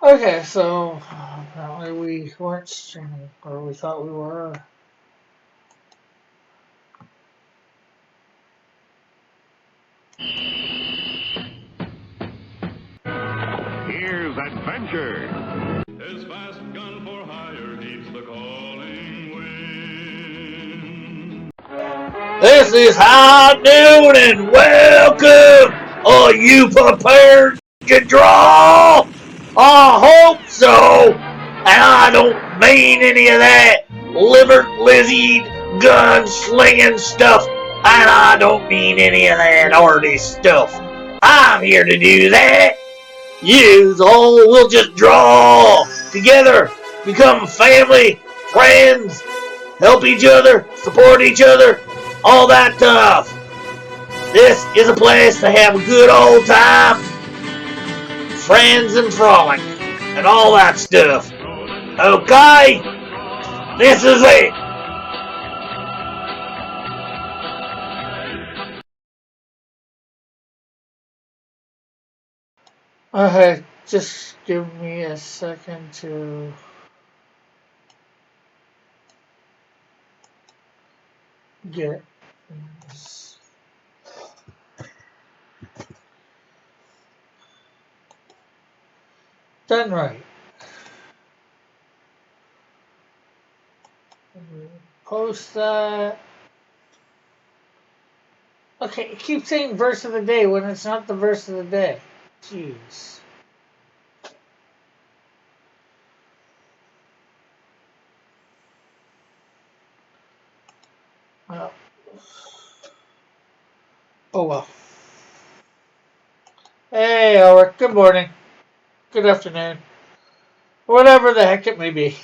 Okay, so apparently we weren't streaming, or we thought we were. Here's adventure. His fast gun for hire heeds the calling wind. This is High Noon and welcome. Are you prepared to draw? I hope so. And I don't mean any of that liver lizard gun slinging stuff. And I don't mean any of that arty stuff. I'm here to do that. You all will just draw together, become family, friends, help each other, support each other, all that stuff. This is a place to have a good old time, friends and frolic, and all that stuff. Okay? This is it. Okay, just give me a second to get this done right. Post that. Okay, it keeps saying verse of the day when it's not the verse of the day. Jeez. Uh, oh well. Hey, Albert. Good morning. Good afternoon. Whatever the heck it may be.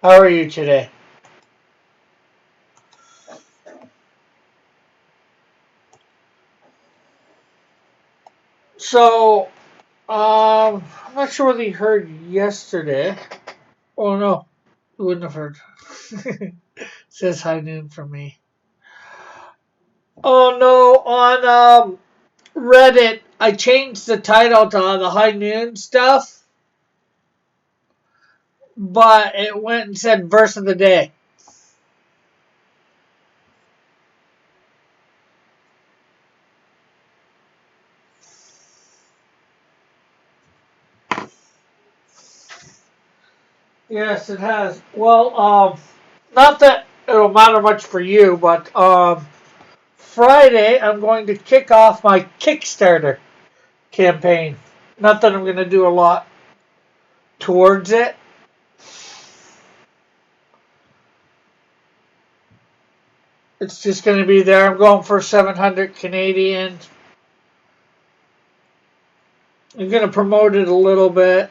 How are you today? So, I'm not sure whether you heard yesterday. Oh no, you wouldn't have heard. Says high noon for me. Oh no, on Reddit, I changed the title to the high noon stuff, but it went and said verse of the day. Yes, it has. Well, not that it'll matter much for you, but Friday I'm going to kick off my Kickstarter campaign. Not that I'm going to do a lot towards it. It's just going to be there. I'm going for 700 Canadian. I'm going to promote it a little bit.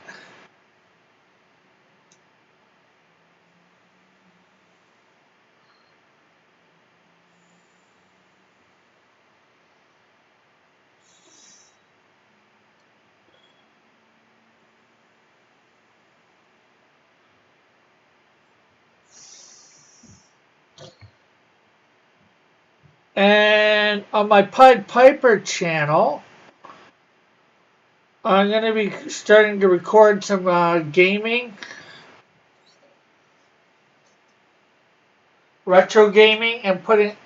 And on my Pied Piper channel, I'm going to be starting to record some gaming, retro gaming, and putting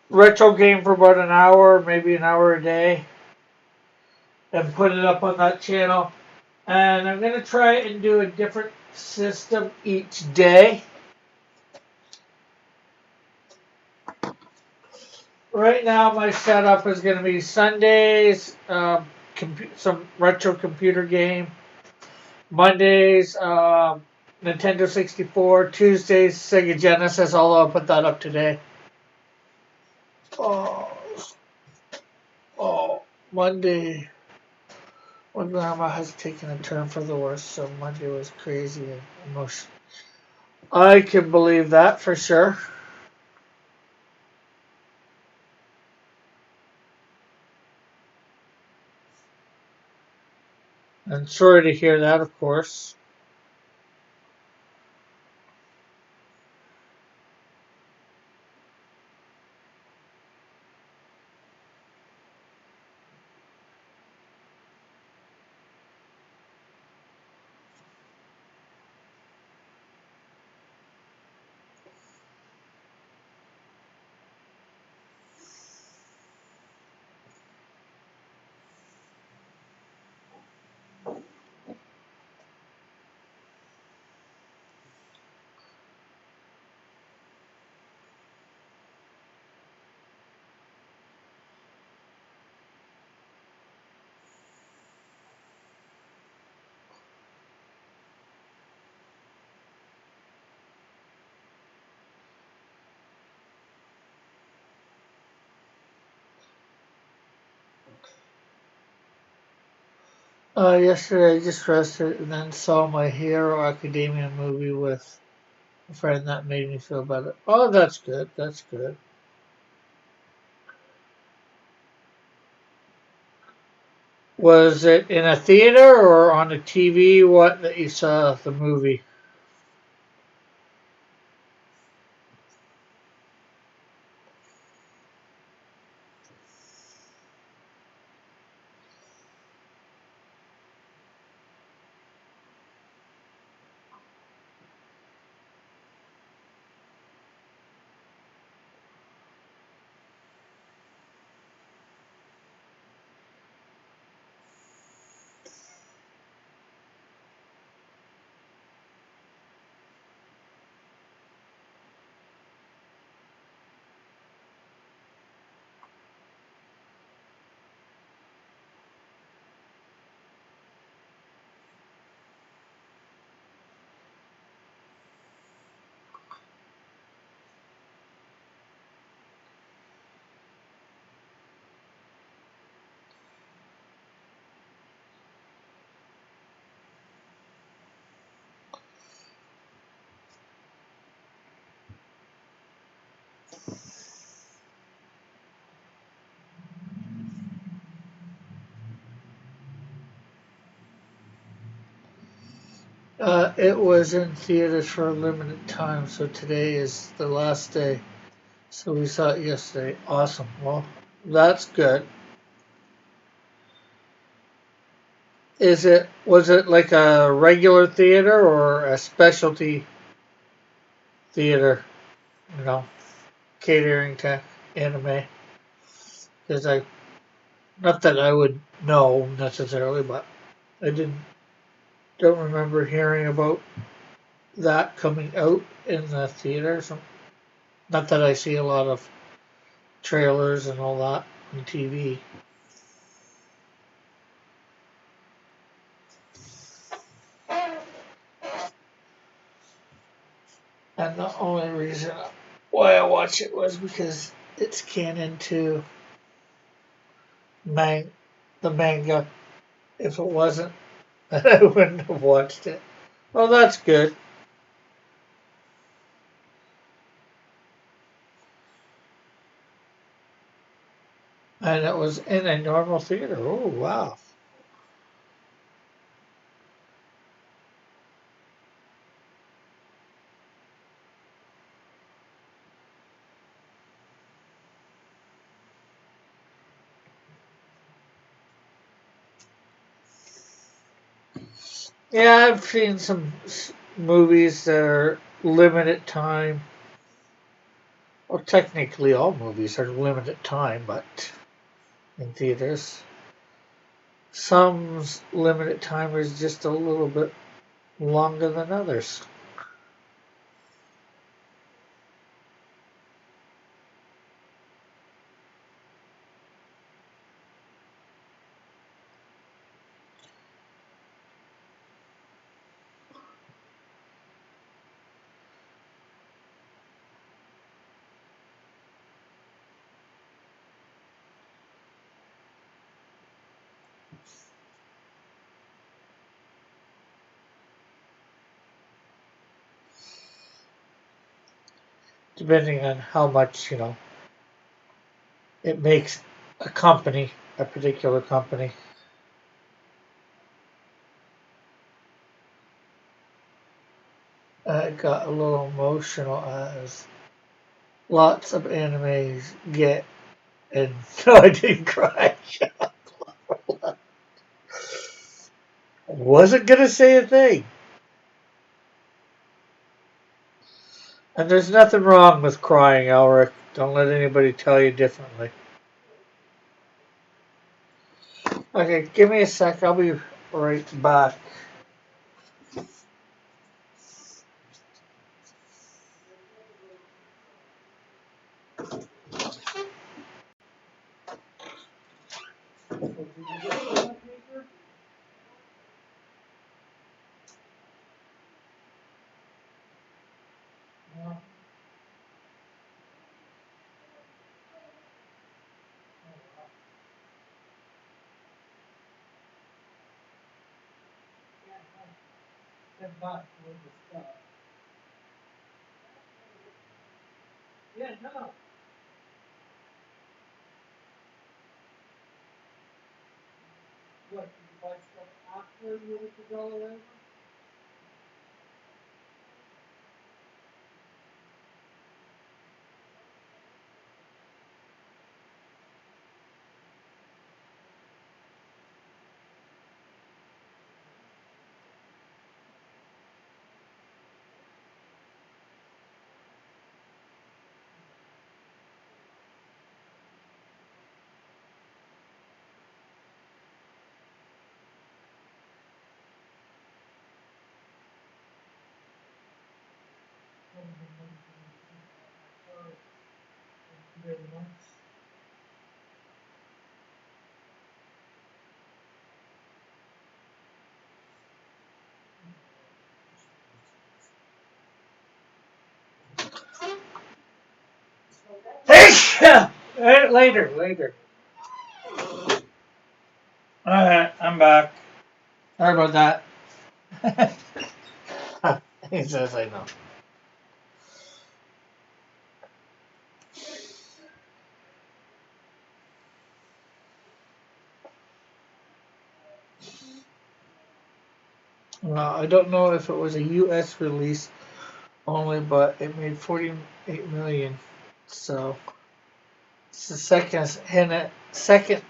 retro game for about an hour, maybe an hour a day, and put it up on that channel. And I'm going to try and do a different system each day. Right now, my setup is going to be Sundays, some retro computer game. Mondays, Nintendo 64. Tuesdays, Sega Genesis, although I'll put that up today. Oh, Monday. My grandma has taken a turn for the worse, so Monday was crazy and emotional. I can believe that for sure. And sorry to hear that, of course. Yesterday I just rested and then saw My Hero Academia movie with a friend. That made me feel better. Oh, that's good. That's good. Was it in a theater or on a TV? What that you saw the movie? It was in theaters for a limited time, so today is the last day. So we saw it yesterday. Awesome. Well, that's good. Was it like a regular theater or a specialty theater? You know, catering to anime. Because not that I would know necessarily, but I don't remember hearing about that coming out in the theater. So, not that I see a lot of trailers and all that on TV. And the only reason why I watch it was because it's canon to man- the manga. If it wasn't, I wouldn't have watched it. Well, that's good. And it was in a normal theater. Oh, wow. Yeah, I've seen some movies that are limited time. Well, technically, all movies are limited time, but in theaters. Some's limited time is just a little bit longer than others. Depending on how much, it makes a company, a particular company. I got a little emotional as lots of animes get, and no, I didn't cry. Wasn't gonna say a thing. And there's nothing wrong with crying, Elric. Don't let anybody tell you differently. Okay, give me a sec. I'll be right back. $10 worth of stuff. Yeah, no. What, did you buy stuff after you went to Dollar General? Very much. Later. Alright, I'm back. Sorry about that. He says I know. Well, I don't know if it was a U.S. release only, but it made 48 million. So it's the second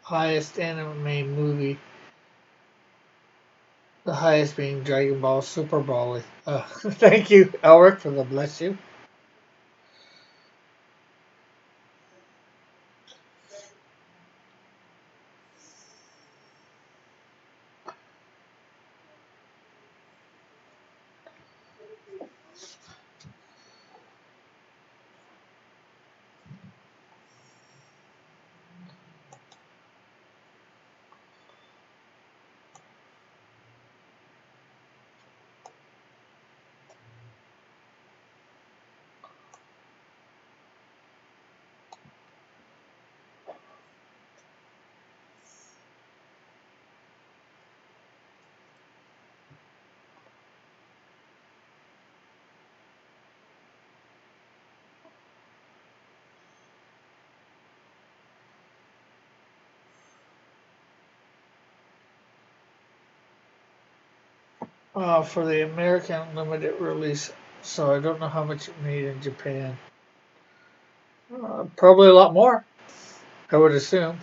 highest anime movie. The highest being Dragon Ball Super Broly. Thank you, Elric, for the bless you. For the American limited release, so I don't know how much it made in Japan. Probably a lot more, I would assume.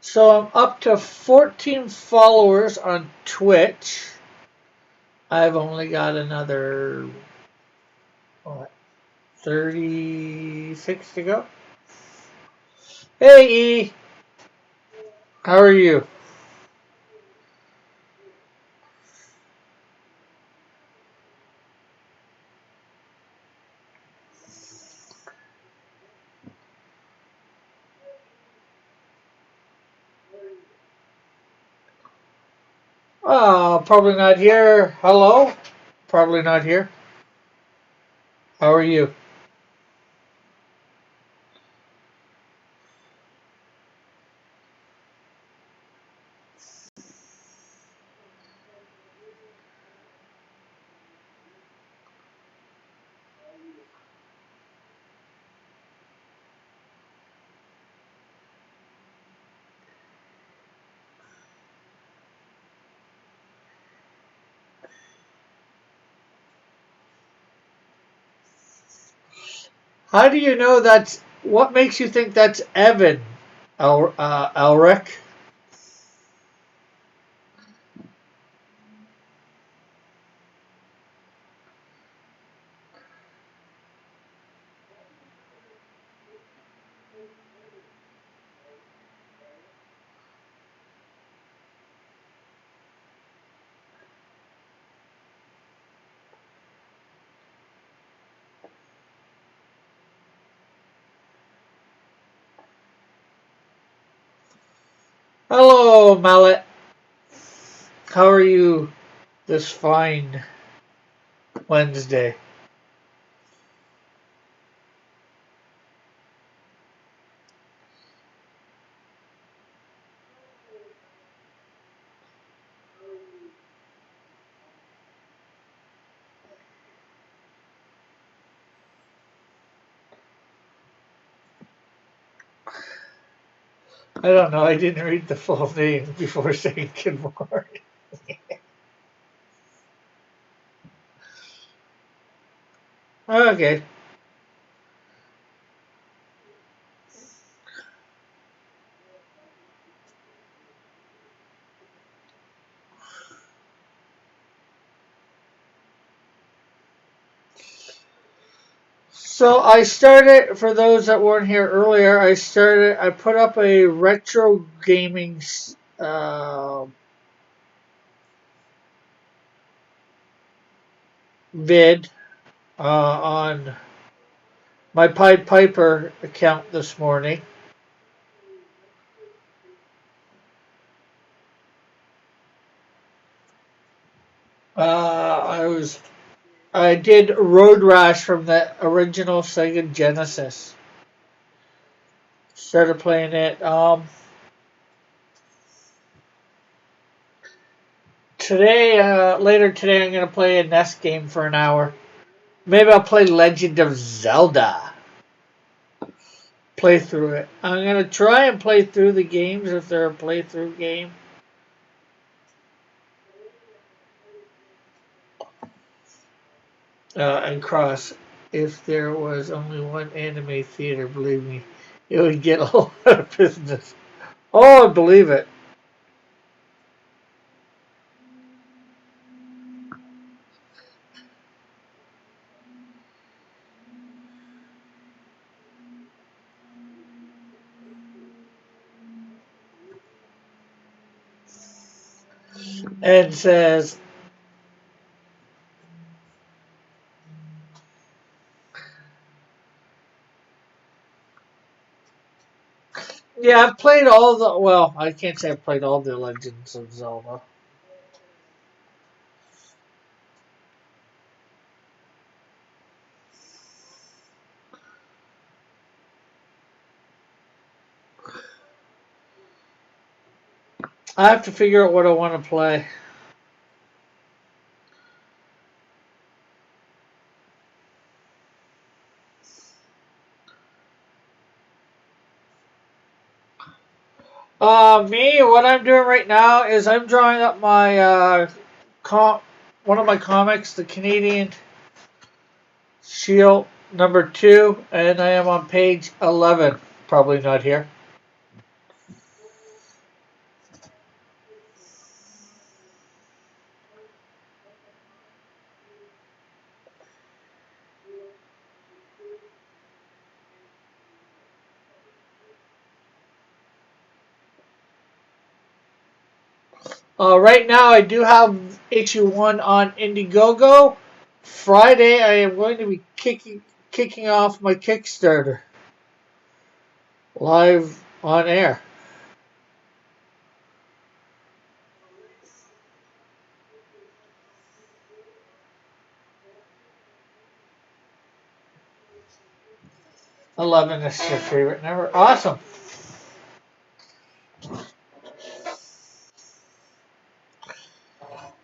So I'm up to 14 followers on Twitch. I've only got another, what, 36 to go. Hey E, how are you? Probably not here. Hello? Probably not here. How are you? How do you know what makes you think that's Evan, Elric? Hello, Mallet. How are you this fine Wednesday? I don't know. I didn't read the full name before saying good morning. Okay. So I started, for those that weren't here earlier, I put up a retro gaming uh, vid on my Pied Piper account this morning. Uh, I did Road Rash from the original Sega Genesis. Started playing it. Later today, I'm gonna play a NES game for an hour. Maybe I'll play Legend of Zelda. Play through it. I'm gonna try and play through the games if they're a playthrough game. And Cross, if there was only one anime theater, believe me, it would get a lot of business. Oh, I believe it. And says, yeah, I've played all the, well, I can't say I've played all the Legends of Zelda. I have to figure out what I want to play. What I'm doing right now is I'm drawing up my one of my comics, the Canadian Shield #2, and I am on page 11. Probably not here. Right now, I do have issue 1 on Indiegogo. Friday, I am going to be kicking off my Kickstarter live on air. #11 is your favorite number. Awesome.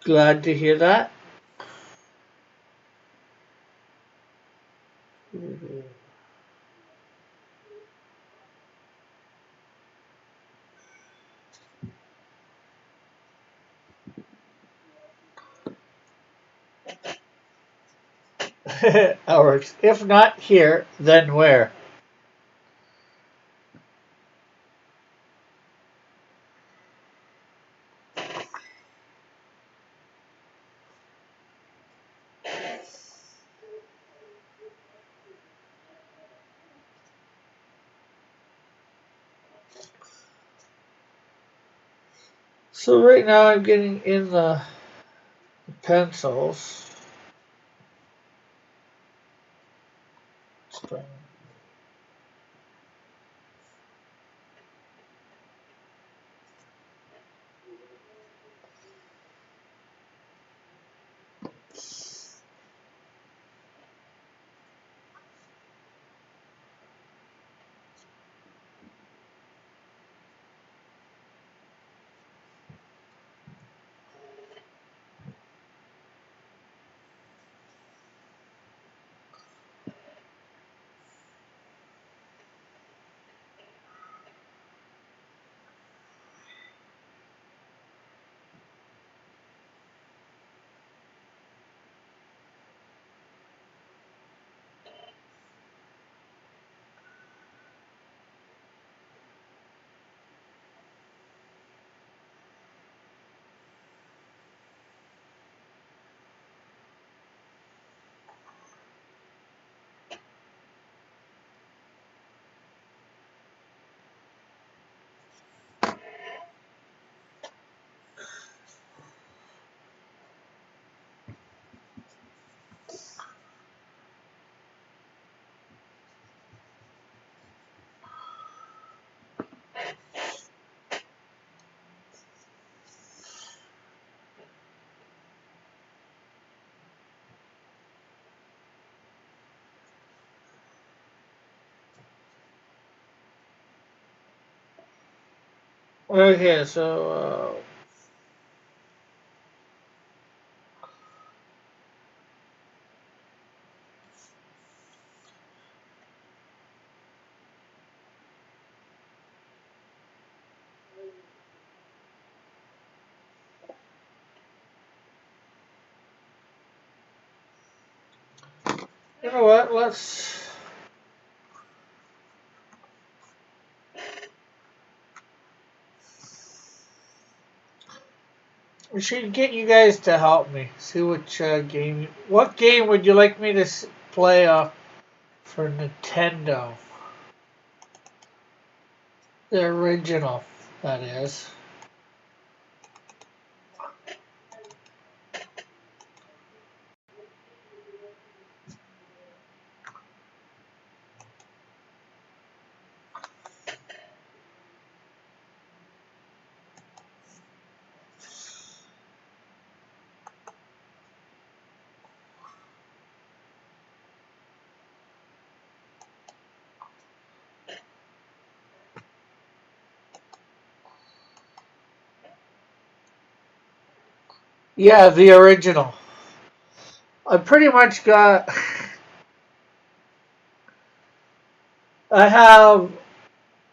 Glad to hear that. Hours. If not here, then where? So right now I'm getting in the pencils. Okay, so you know what? We should get you guys to help me. See which game. What game would you like me to play for Nintendo? The original, that is. Yeah, the original. I pretty much got. I have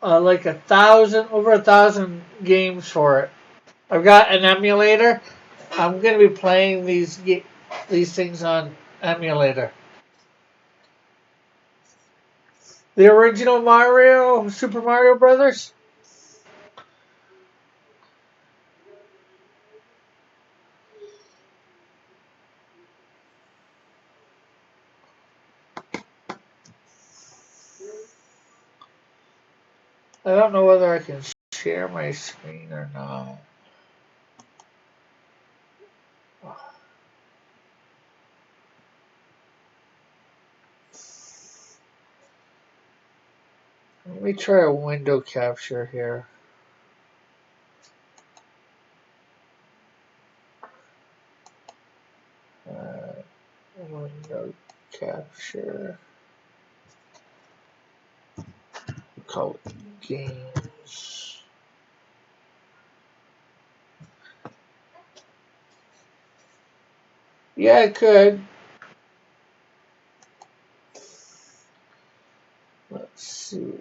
like over 1,000 games for it. I've got an emulator. I'm gonna be playing these things on emulator. The original Mario, Super Mario Brothers. I don't know whether I can share my screen or not. Let me try a window capture here. Window capture. Call it games. Yeah, I could. Let's see.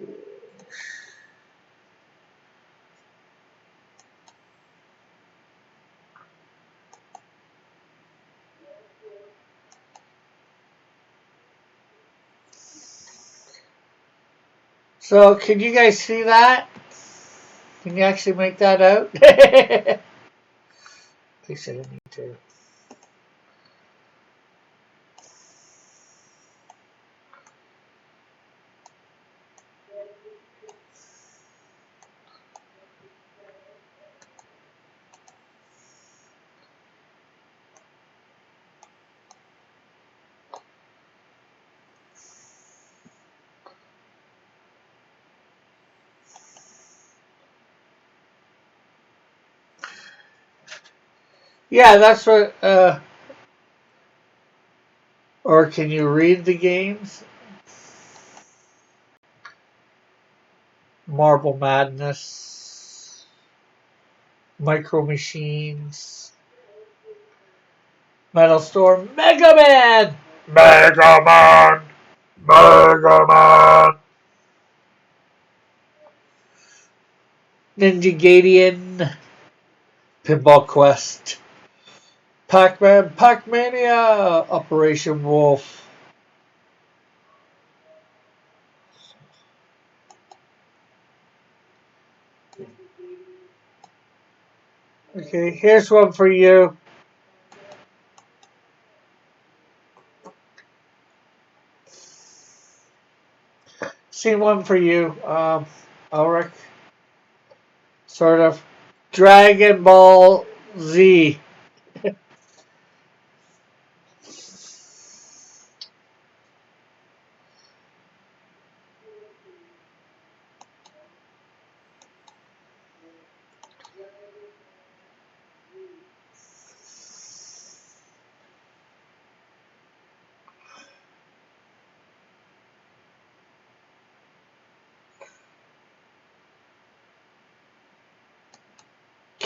So, can you guys see that? Can you actually make that out? At least I didn't need to. Yeah, that's what. Or can you read the games? Marble Madness, Micro Machines, Metal Storm, Mega Man, Mega Man, Mega Man, Ninja Gaiden, Pinball Quest, Pac-Man, Pac-Mania, Operation Wolf. Okay, here's one for you. See one for you, Ulrich. Sort of. Dragon Ball Z.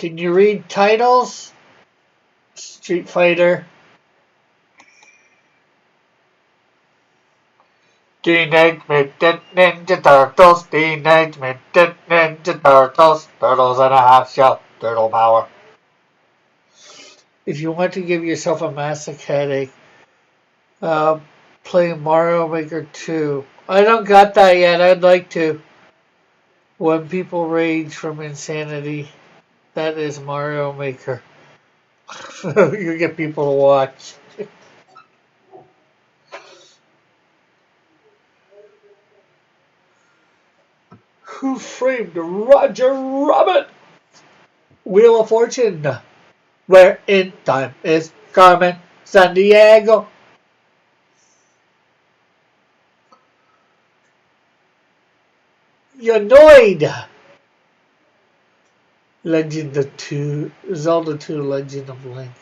Can you read titles? Street Fighter. Teenage Mutant Ninja Turtles. Teenage Mutant Ninja Turtles. Turtles and a half shell. Turtle power. If you want to give yourself a massive headache, play Mario Maker 2. I don't got that yet. I'd like to. When people rage from insanity, that is Mario Maker. You get people to watch. Who Framed Roger Rabbit? Wheel of Fortune. Where in time is Carmen Sandiego? Yonoid. Legend of 2. Zelda 2 Legend of Link.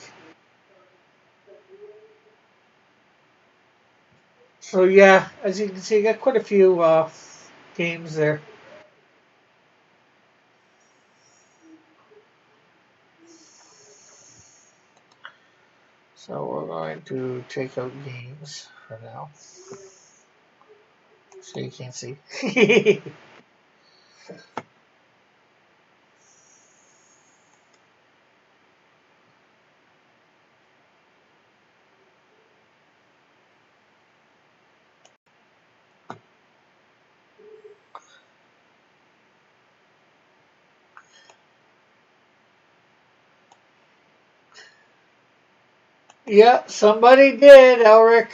So yeah, as you can see, I got quite a few games there. So we're going to take out games for now. So you can't see. Yeah, somebody did, Elric.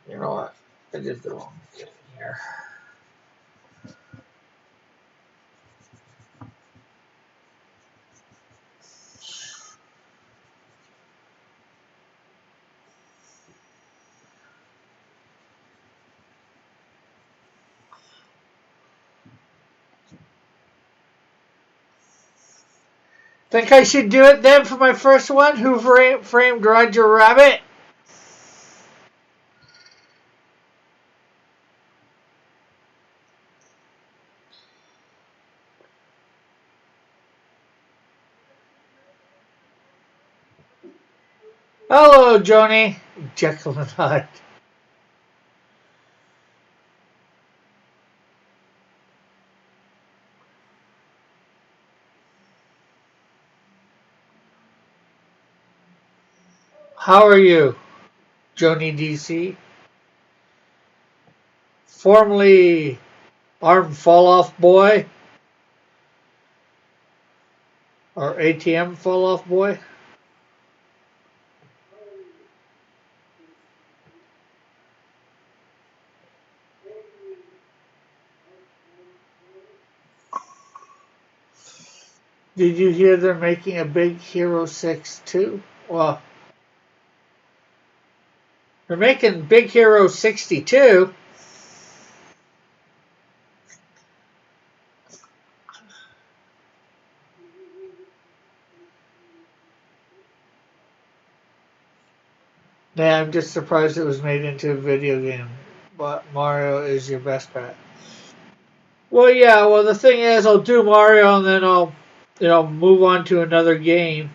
You know what? I did the wrong thing here. Think I should do it then for my first one? Who Framed Roger Rabbit? Hello, Joni. Jekyll and Hyde. How are you, Joni DC? Formerly Arm Fall Off Boy? Or ATM Fall Off Boy? Did you hear they're making a Big Hero 6 too? Well, they're making Big Hero 62. Yeah, I'm just surprised it was made into a video game. But Mario is your best bet. Well, yeah. Well, the thing is, I'll do Mario and then I'll, move on to another game.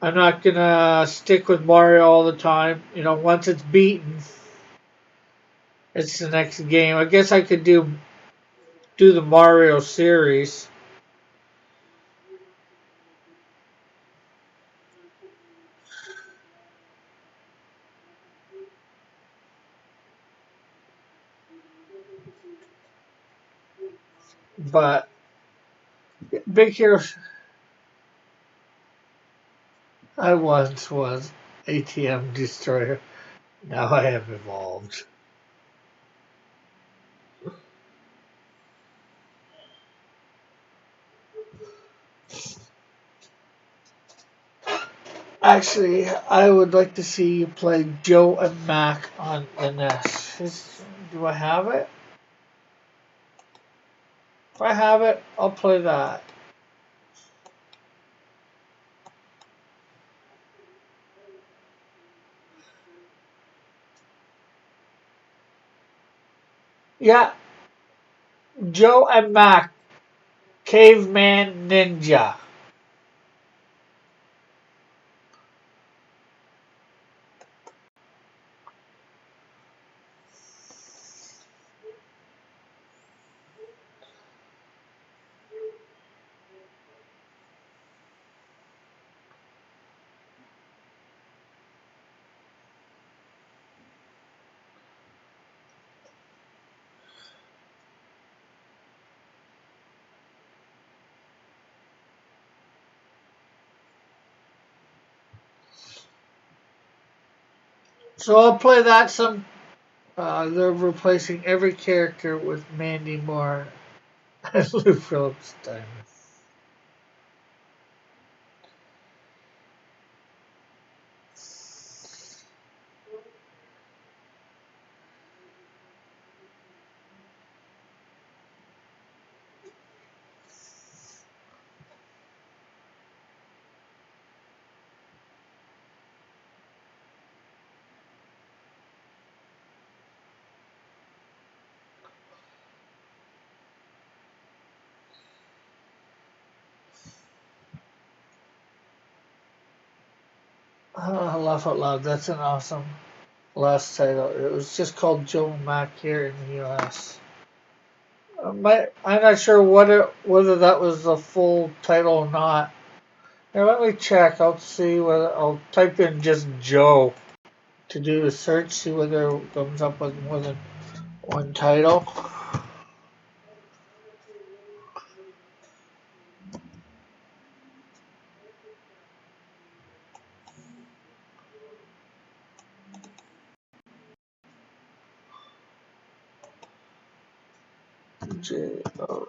I'm not gonna stick with Mario all the time. Once it's beaten, it's the next game. I guess I could do the Mario series. But Big Hero. I once was ATM Destroyer. Now I have evolved. Actually, I would like to see you play Joe and Mac on the NES. Do I have it? If I have it, I'll play that. Yeah, Joe and Mac, Caveman Ninja. So I'll play that some. They're replacing every character with Mandy Moore and Lou Phillips Diamond. Oh, laugh out loud. That's an awesome last title. It was just called Joe and Mac here in the U.S. I'm not sure whether that was the full title or not. Here, let me check. I'll see whether I'll type in just Joe to do the search. See whether it comes up with more than one title. J-O.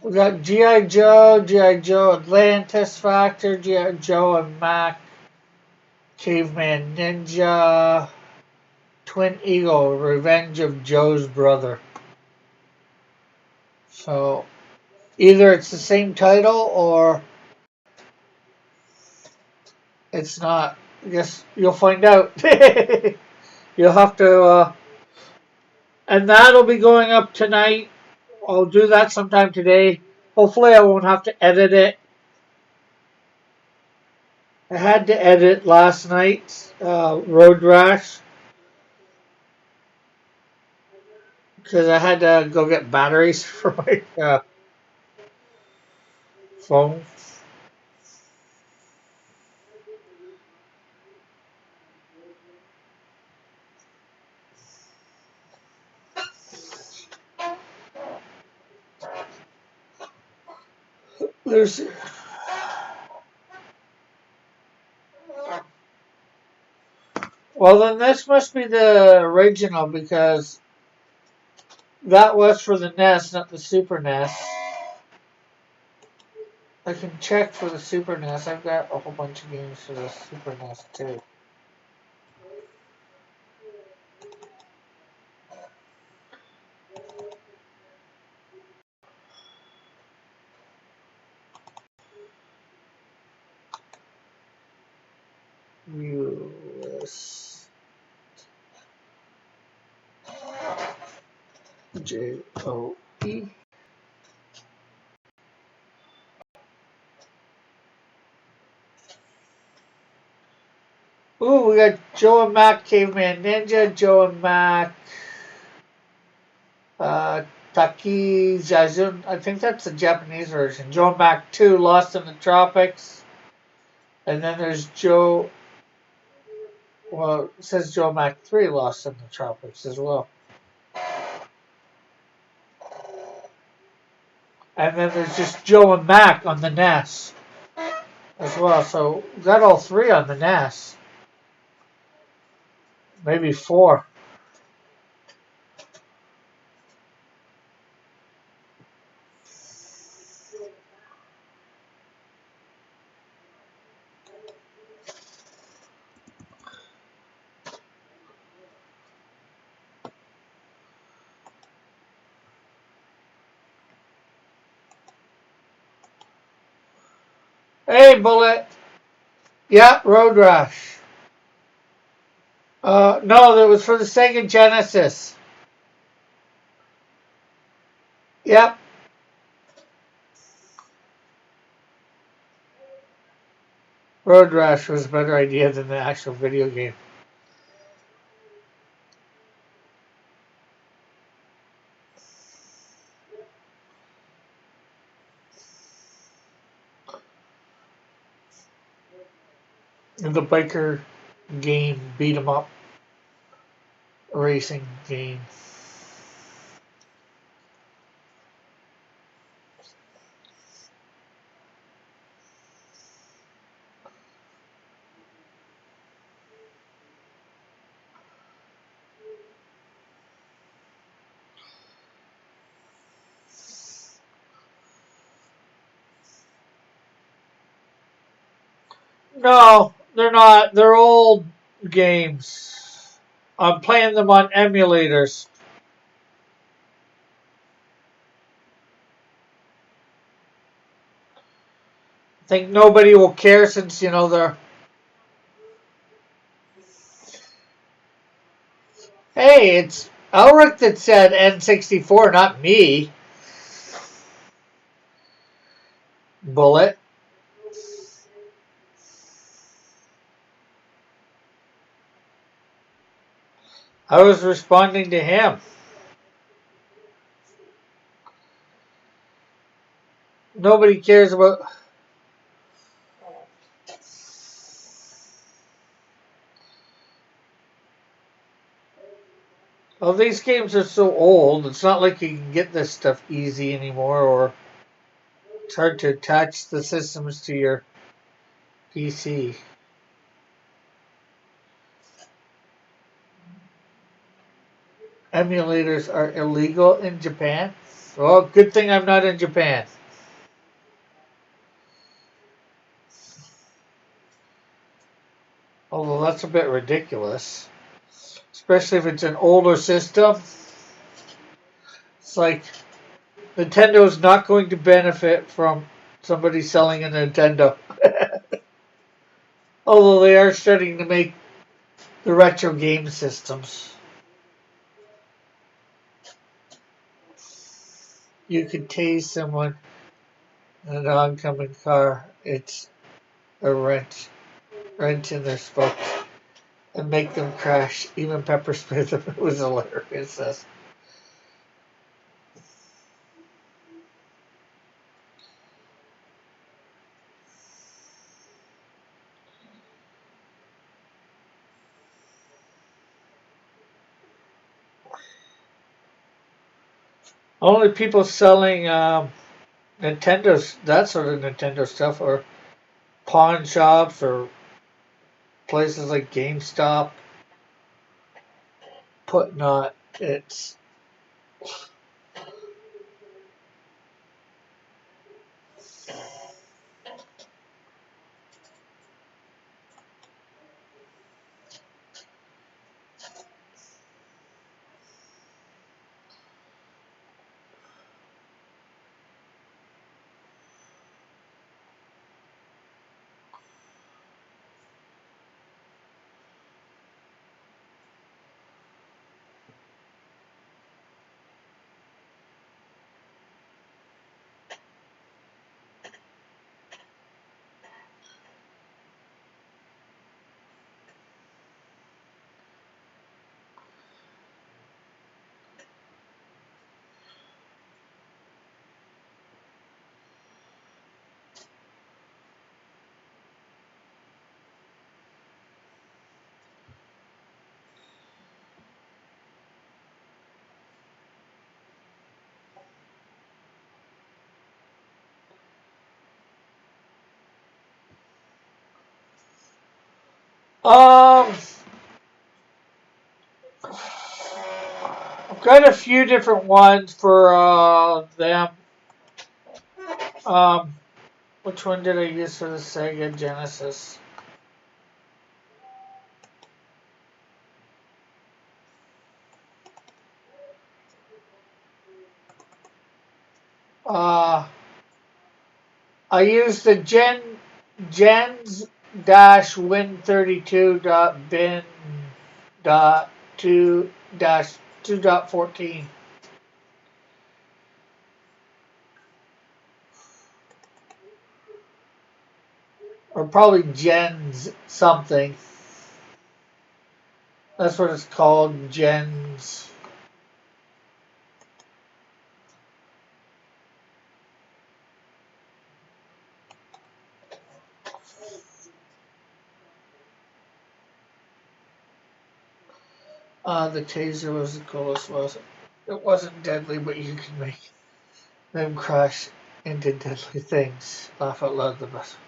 We got G.I. Joe Atlantis Factor, G.I. Joe and Mac, Caveman Ninja, Twin Eagle, Revenge of Joe's Brother. So either it's the same title or it's not. I guess you'll find out. You'll have to, and that'll be going up tonight. I'll do that sometime today. Hopefully I won't have to edit it. I had to edit last night's Road Rash because I had to go get batteries for my phone. There's well, then this must be the original because that was for the NES, not the Super NES. I can check for the Super NES. I've got a whole bunch of games for the Super NES too. US JOE. Ooh, we got Joe and Mac Caveman Ninja, Joe and Mac Taki Jazun. I think that's the Japanese version. Joe and Mac 2 Lost in the Tropics. And then there's Joe. Well, it says Joe Mac 3 Lost in the Tropics as well. And then there's just Joe and Mac on the NES as well. So we got all three on the NES. Maybe four. Hey, Bullet. Yeah, Road Rash. No, that was for the Sega Genesis. Yep. Road Rash was a better idea than the actual video game. And the biker game, beat 'em up racing game. No, they're not. They're old games. I'm playing them on emulators. I think nobody will care since, they're... Hey, it's Elric that said N64, not me. Bullet. I was responding to him. Nobody cares about... Well, these games are so old, it's not like you can get this stuff easy anymore, or it's hard to attach the systems to your PC. Emulators are illegal in Japan? Well, good thing I'm not in Japan. Although that's a bit ridiculous. Especially if it's an older system. It's like Nintendo's not going to benefit from somebody selling a Nintendo. Although they are starting to make the retro game systems. You could tase someone in an oncoming car. It's a wrench in their spokes and make them crash. Even Pepper Smith. It was hilarious. Only people selling Nintendo's, that sort of Nintendo stuff, or pawn shops or places like GameStop, Putnot. It's I've got a few different ones for them. Which one did I use for the Sega Genesis? I used the gens dash win32.bin dot 2 dash 2.14. Or probably gens something. That's what it's called, gens. The taser was the coolest, wasn't it? It wasn't deadly, but you can make them crash into deadly things. Laugh out loud, the best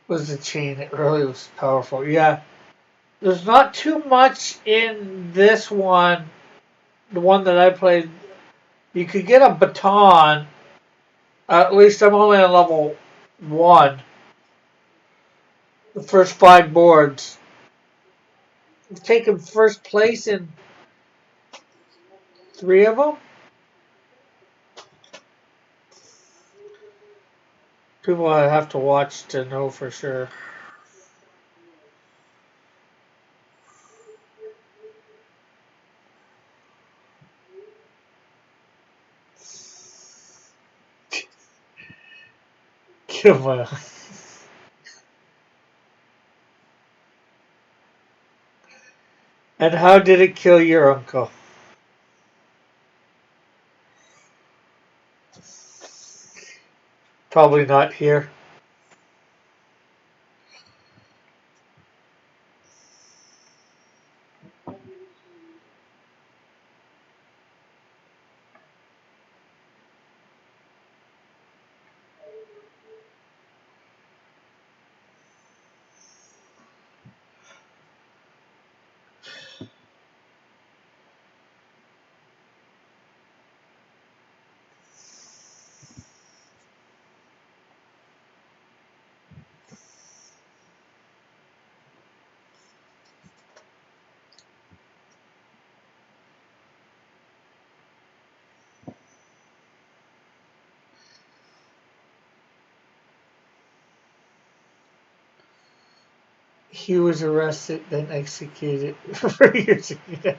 was the chain. It really was powerful. Yeah, there's not too much in this one. The one that I played, you could get a baton. At least I'm only on level 1. The first 5 boards. I've taken first place in 3 of them. People I have to watch to know for sure. Come on. And how did it kill your uncle? Probably not here. He was arrested, then executed for using it.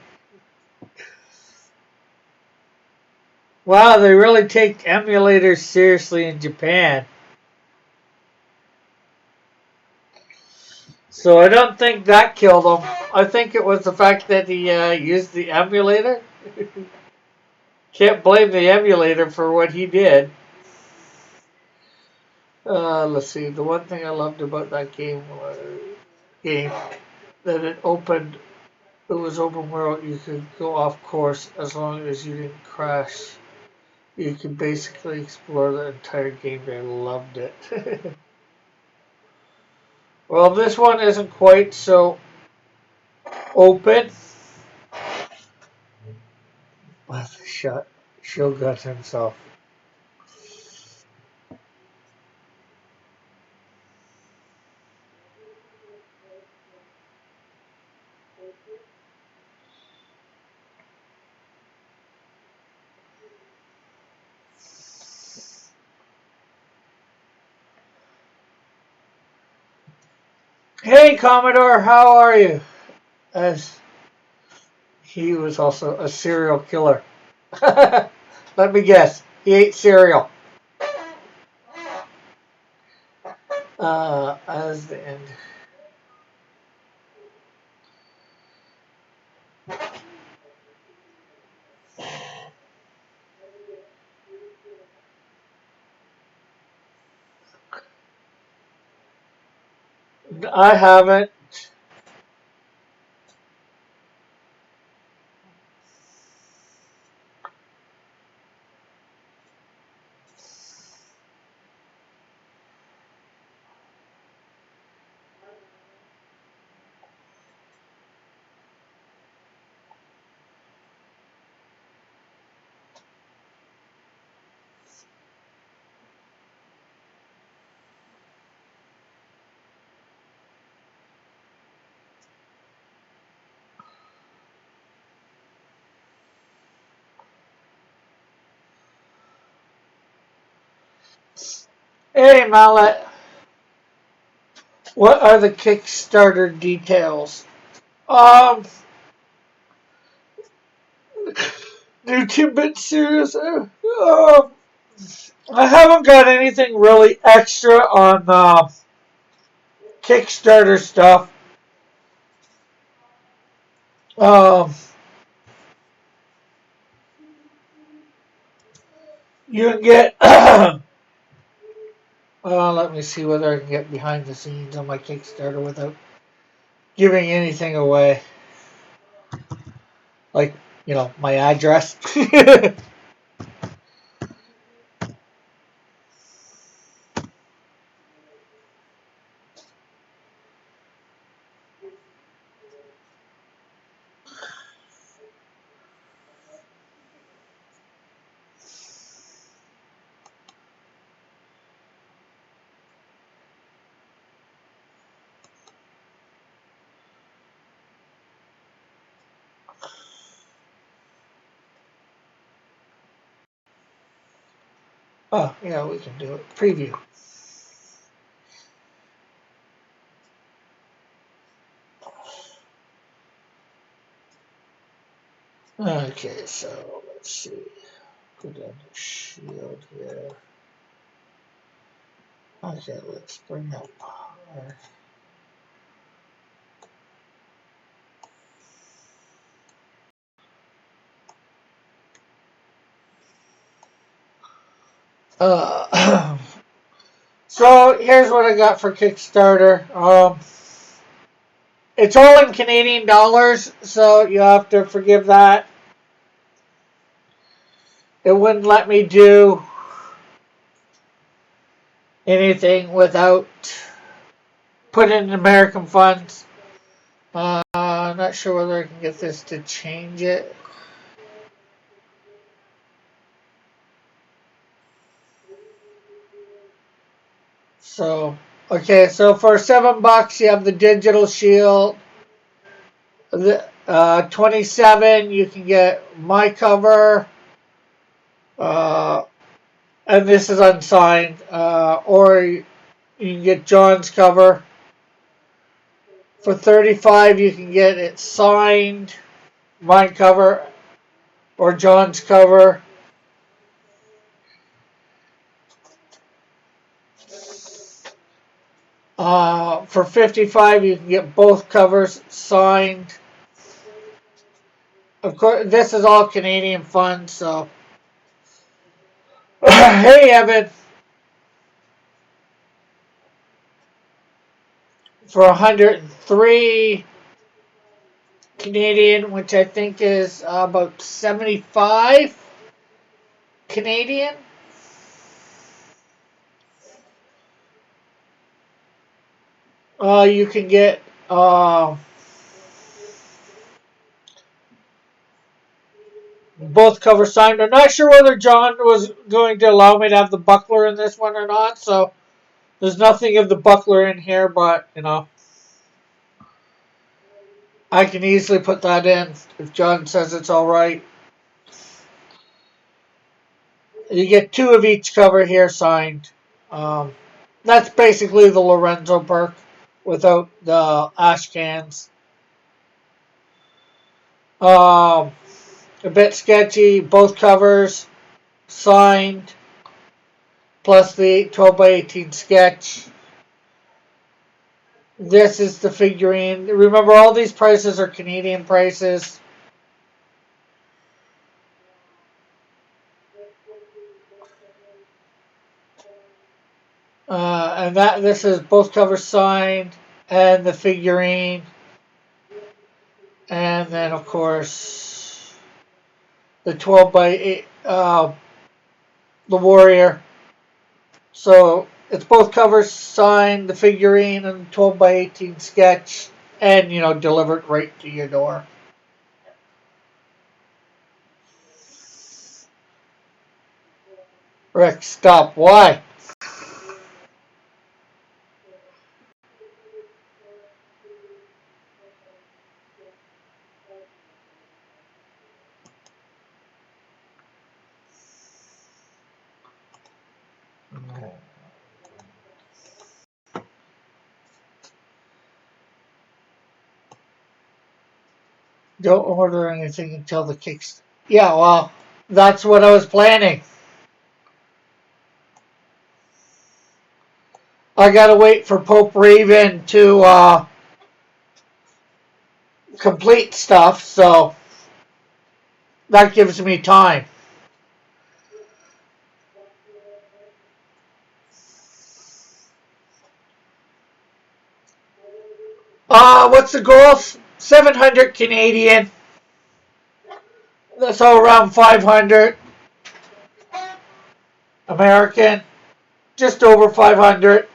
Wow, they really take emulators seriously in Japan. So I don't think that killed him. I think it was the fact that he used the emulator. Can't blame the emulator for what he did. Let's see. The one thing I loved about that game was that it opened. It was open world. You could go off course as long as you didn't crash. You could basically explore the entire game. I loved it. Well, this one isn't quite so open. But the shot Shogun himself. Hey, Commodore, how are you? As he was also a serial killer. Let me guess. He ate cereal. As the end. I haven't. Hey, Mallet. What are the Kickstarter details? New 2-bit series. I haven't got anything really extra on Kickstarter stuff. Um, you can get. Let me see whether I can get behind the scenes on my Kickstarter without giving anything away. Like, my address. Oh, yeah, we can do it. Preview. Okay, so let's see. Go down to shield here. Okay, let's bring up our. So here's what I got for Kickstarter. It's all in Canadian dollars, so you have to forgive that. It wouldn't let me do anything without putting in American funds. I'm not sure whether I can get this to change it. So, okay, so for $7 you have the digital shield. The 27 you can get my cover, and this is unsigned, or you can get John's cover. For 35 you can get it signed, my cover, or John's cover. For 55 you can get both covers signed. Of course, this is all Canadian funds, so. Hey, Evan. For 103 Canadian, which I think is about 75 Canadian. You can get both covers signed. I'm not sure whether John was going to allow me to have the buckler in this one or not, so there's nothing of the buckler in here, but, I can easily put that in if John says it's alright. You get 2 of each cover here signed. That's basically the Lorenzo perk without the ash cans. A bit sketchy. Both covers signed, plus the 12x18 sketch. This is the figurine. Remember, all these prices are Canadian prices. And this is both covers signed, and the figurine, and then of course the 12x8, the warrior. So it's both covers signed, the figurine, and 12x18 sketch, and delivered right to your door. Rick, stop. Why? Don't order anything until the kicks. Yeah, well, that's what I was planning. I gotta wait for Pope Raven to complete stuff, so that gives me time. What's the goal? 700 Canadian. That's all around 500 American. Just over 500.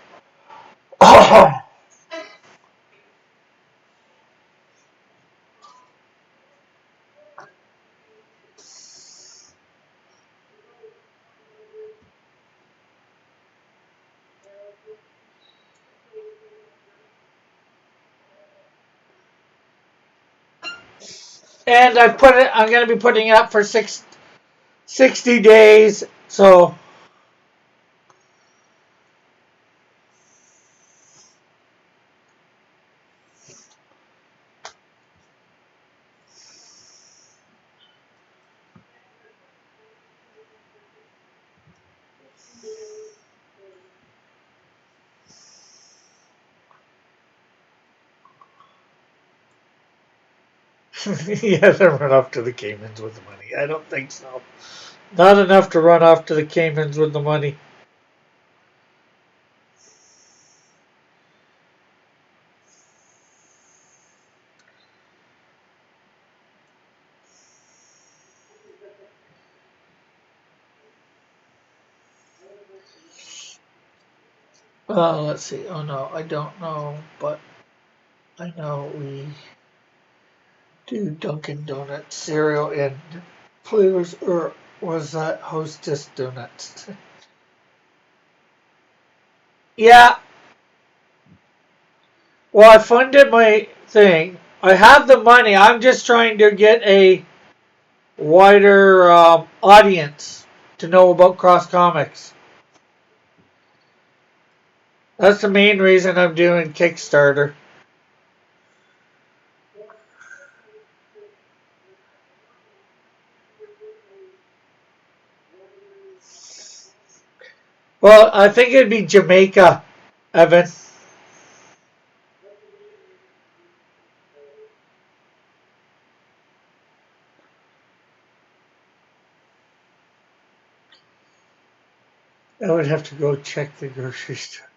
And I'm going to be putting it up for 60 days. So he hasn't run off to the Caymans with the money. I don't think so. Not enough to run off to the Caymans with the money. Let's see. Oh no, I don't know, but I know we do Dunkin' Donuts cereal and flavors, or was that Hostess Donuts? Yeah. Well, I funded my thing. I have the money. I'm just trying to get a wider audience to know about Cross Comics. That's the main reason I'm doing Kickstarter. Well, I think it'd be Jamaica, Evan. I would have to go check the grocery store.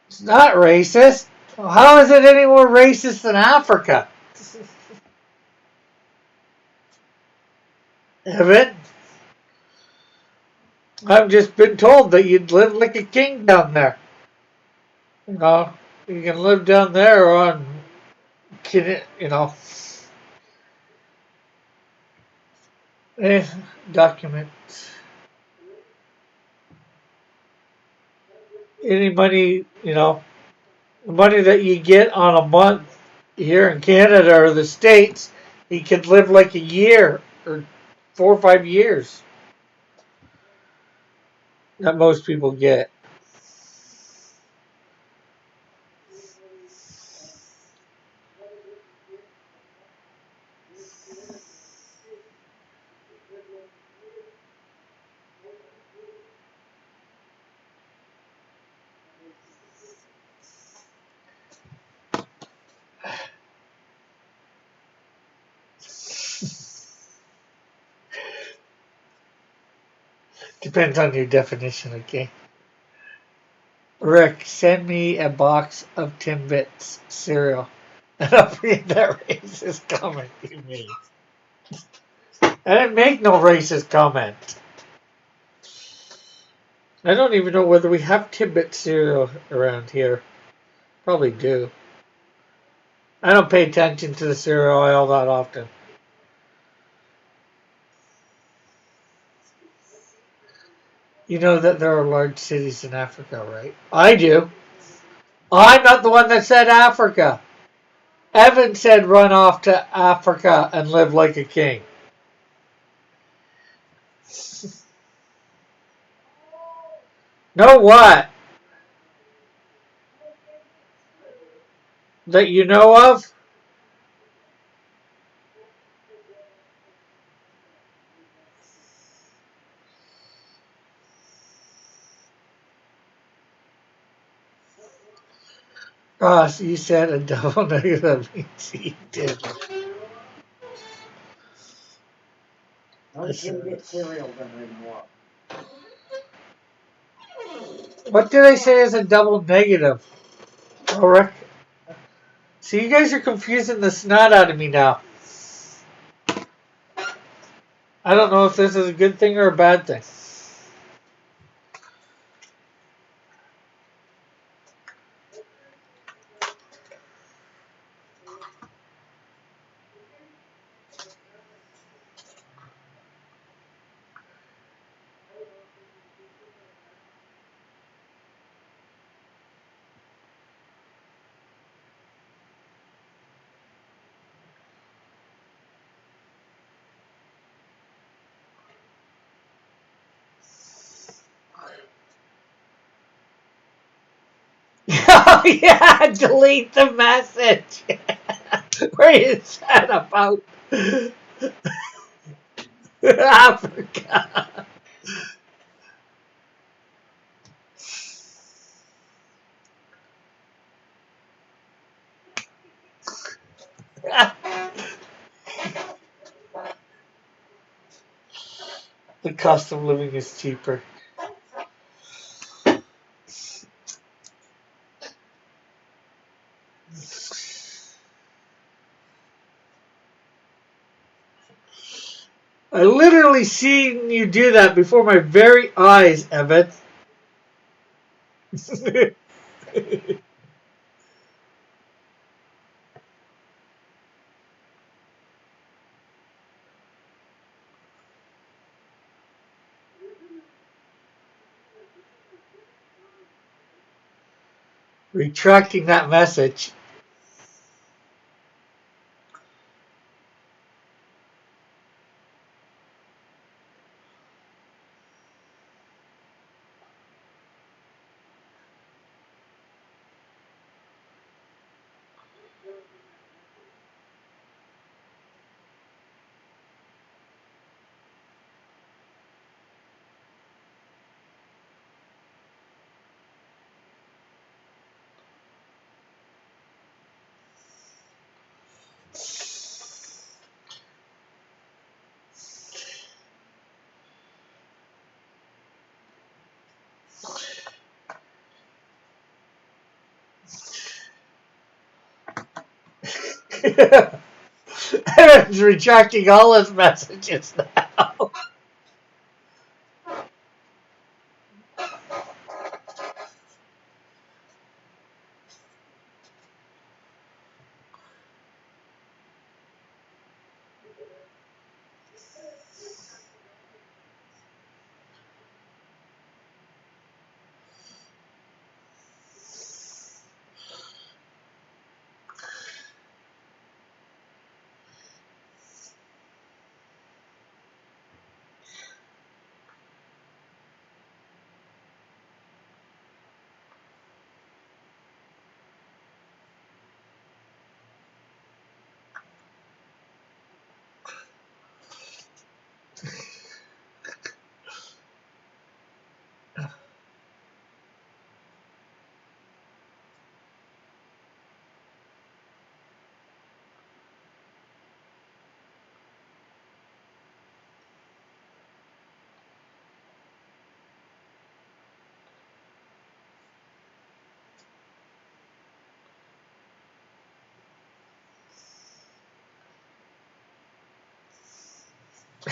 It's not racist. How is it any more racist than Africa? Evan, I've just been told that you'd live like a king down there. You know, you can live down there on, you know, document. Any money, you know, the money that you get on a month here in Canada or the States, you could live like a year or 4 or 5 years that most people get. Depends on your definition, okay? Rick, send me a box of Timbits cereal. And I'll read that racist comment you made. I didn't make no racist comment. I don't even know whether we have Timbit cereal around here. Probably do. I don't pay attention to the cereal aisle that often. You know that there are large cities in Africa, right? I do. I'm not the one that said Africa. Evan said run off to Africa and live like a king. Know what? That you know of? Ross, you said a double negative means you did. I can get cereal done anymore. What did I say is a double negative? Alright. So you guys are confusing the snot out of me now. I don't know if this is a good thing or a bad thing. Oh yeah, delete the message. Where is that about? Africa. The cost of living is cheaper. I literally seen you do that before my very eyes, Evan. Retracting that message. Evan's retracting all his messages now.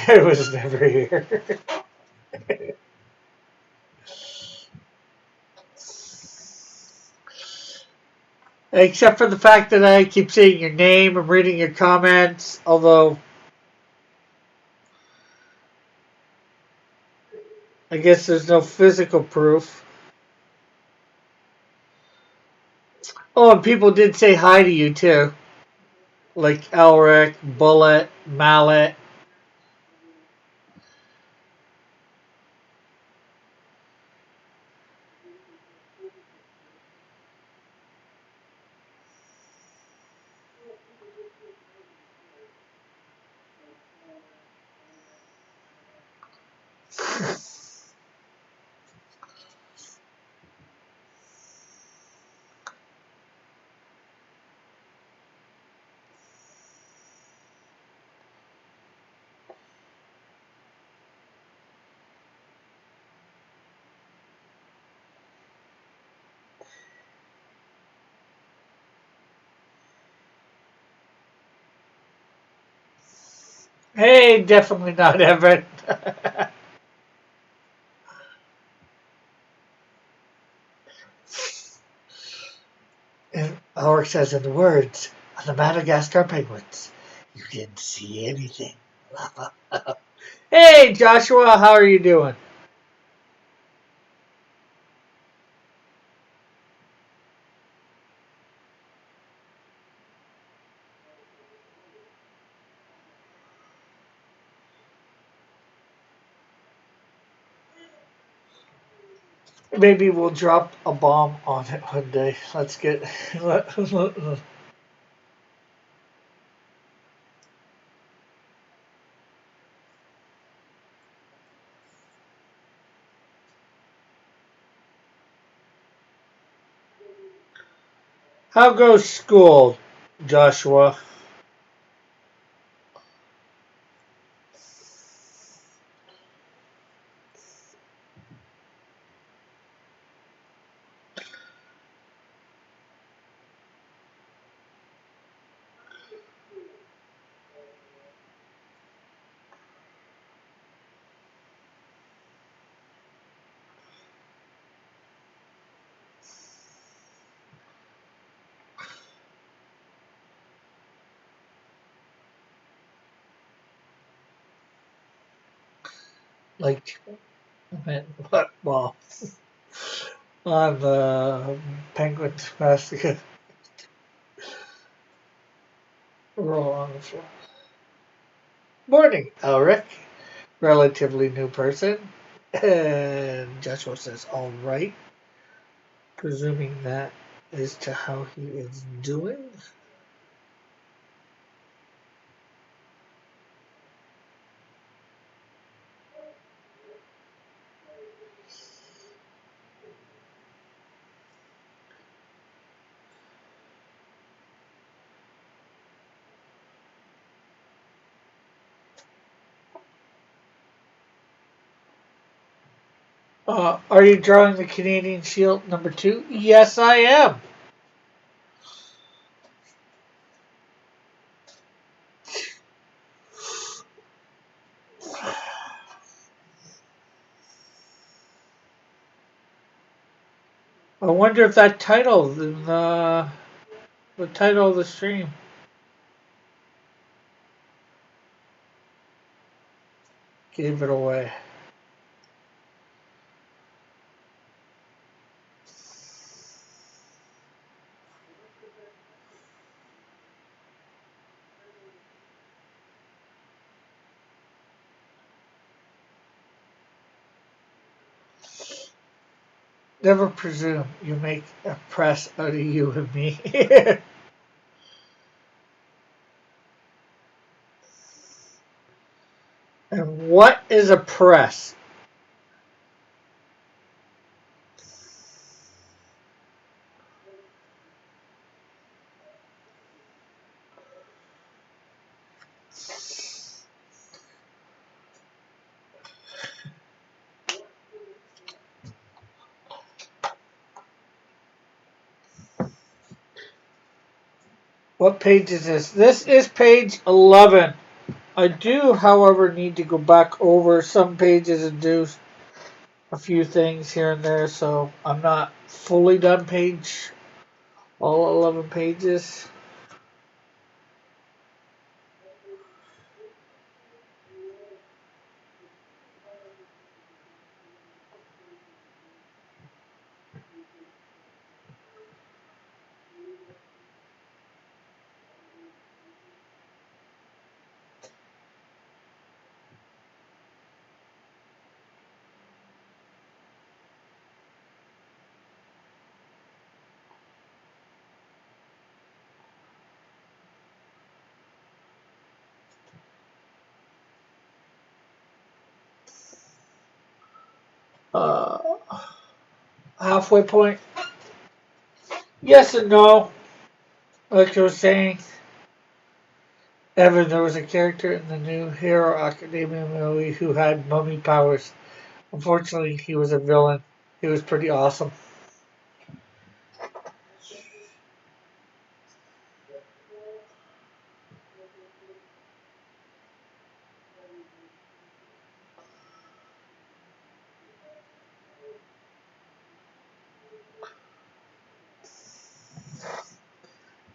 It was never here. Except for the fact that I keep seeing your name, I'm reading your comments, although I guess there's no physical proof. Oh, and people did say hi to you too. Like Elric, Bullet, Mallet. Hey, definitely not Evan. And Ulrich says in the words of the Madagascar Penguins, you didn't see anything. Hey, Joshua, how are you doing? Maybe we'll drop a bomb on it one day. Let's get. How goes school, Joshua? Like, what? Well, on the Penguins basket. Roll on the floor. Morning, Ulrich. Relatively new person. And Joshua says, all right. Presuming that is to how he is doing. Are you drawing the Canadian Shield number 2? Yes, I am. I wonder if that title, the title of the stream, gave it away. Never presume you make a press out of you and me. And what is a press? What page is this? This is page 11. I do, however, need to go back over some pages and do a few things here and there, so I'm not fully done page, all 11 pages. halfway point. Yes and no. Like I was saying, Evan, there was a character in the new Hero Academia movie who had mummy powers. Unfortunately, he was a villain. He was pretty awesome.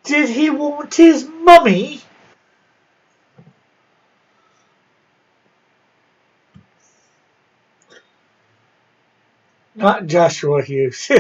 Did he want his mummy? Not Joshua Hughes.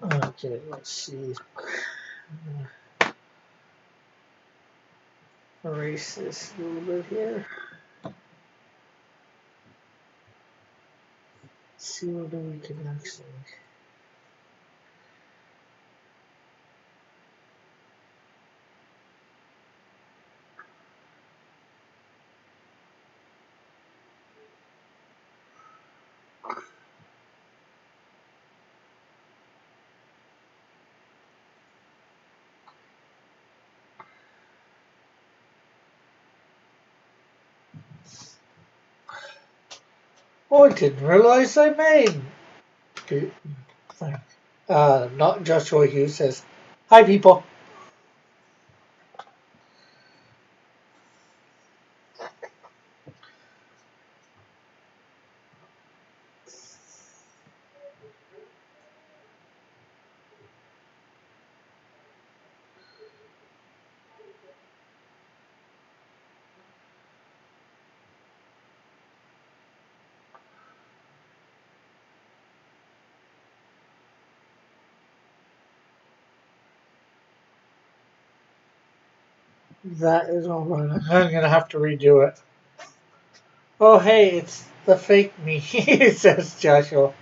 Okay, let's see. Erase this a little bit here. See what we can actually. Oh, I didn't realize I made. Not Joshua Hughes says, "Hi, people." That is all right. I'm gonna have to redo it. Oh, hey, it's the fake me, says Joshua.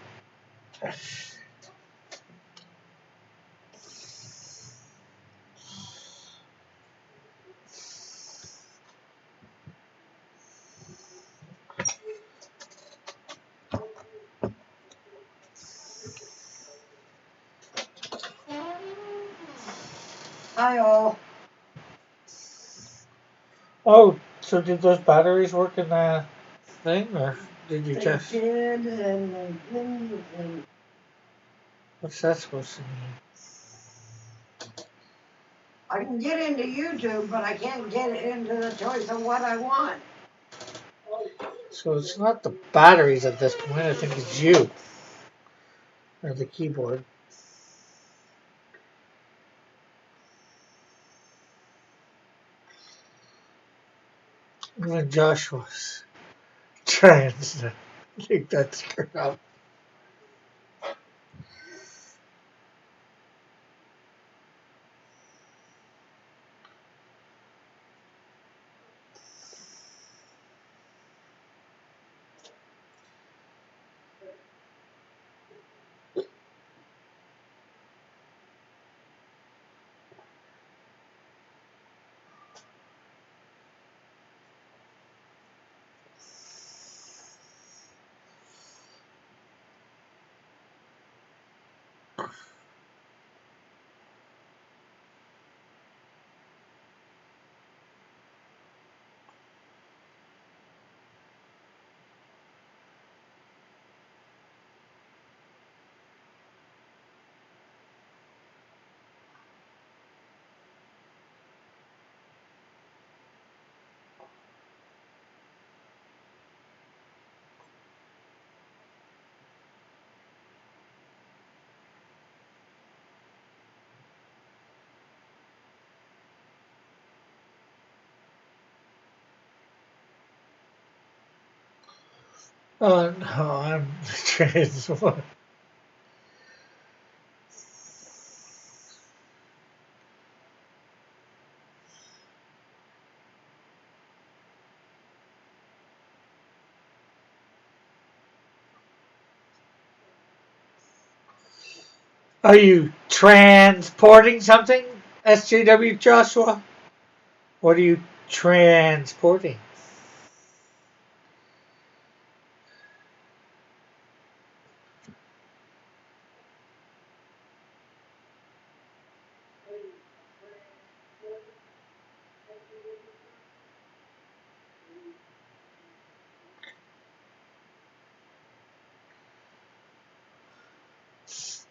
Hi all. Oh, so did those batteries work in the thing, or did you They just? did and they didn't and What's that supposed to mean? I can get into YouTube, but I can't get into the choice of what I want. So it's not the batteries at this point. I think it's you or the keyboard. Even Joshua's trying to take that screwed up. Oh no, I'm the trans one. Are you transporting something, SJW Joshua? What are you transporting?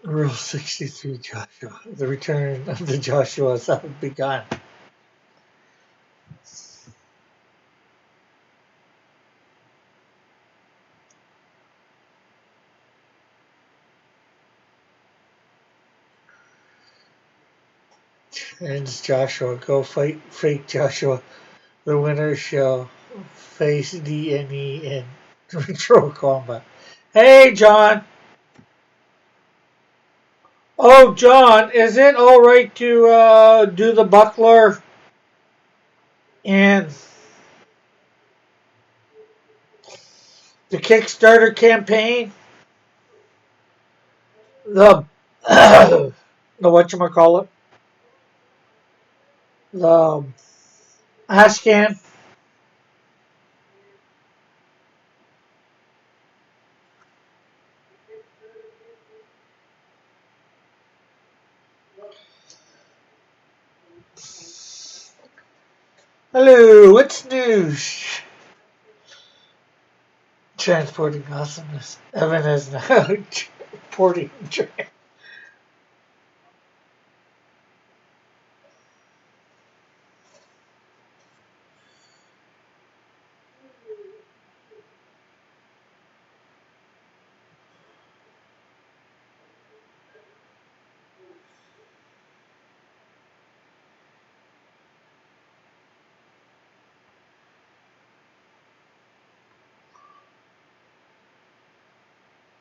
Rule 63, Joshua. The return of the Joshuas have begun. Ends Joshua. Go fight fake Joshua. The winner shall face the enemy in retro combat. Hey, John. Oh, John, is it all right to do the buckler and the Kickstarter campaign? The the whatchamacallit? The Ashcan? Hello, what's news? Transporting awesomeness. Evan is now transporting.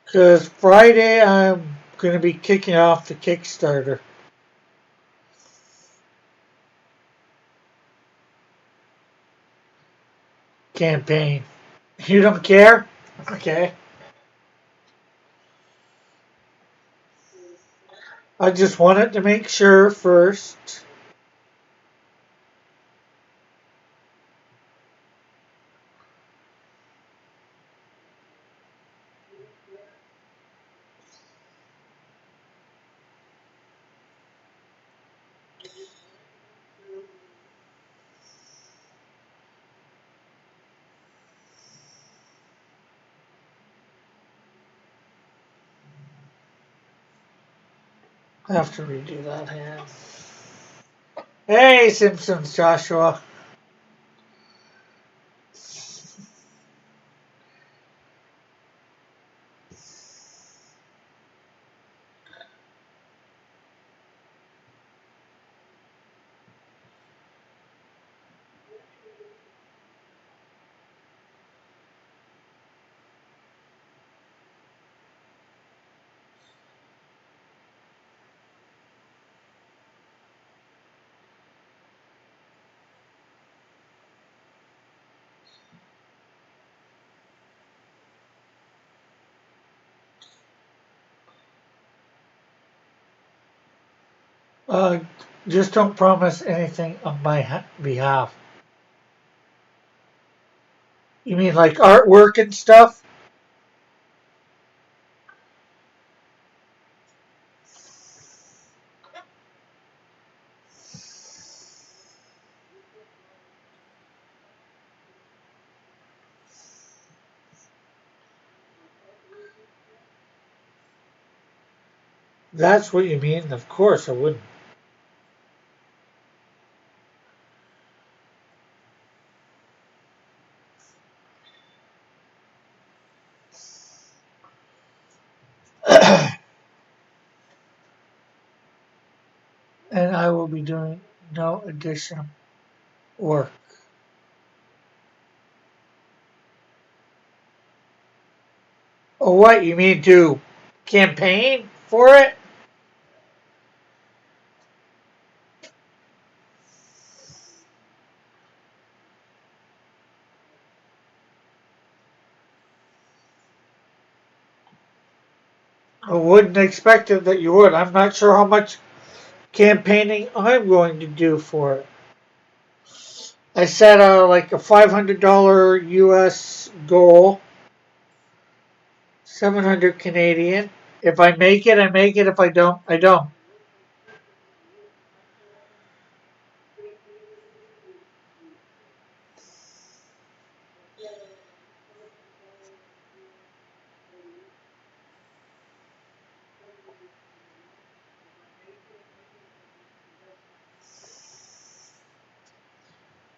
Because Friday I'm going to be kicking off the Kickstarter campaign. You don't care? Okay. I just wanted to make sure first. I have to redo that hand. Hey, Simpsons, Joshua. Uh, just don't promise anything on my behalf. You mean like artwork and stuff? That's what you mean? Of course I wouldn't. And I will be doing no additional work. Oh, what? You mean to campaign for it? I wouldn't expect it that you would. I'm not sure how much campaigning I'm going to do for it. I set like a $500 US goal, 700 Canadian. If I make it, I make it. If I don't, I don't.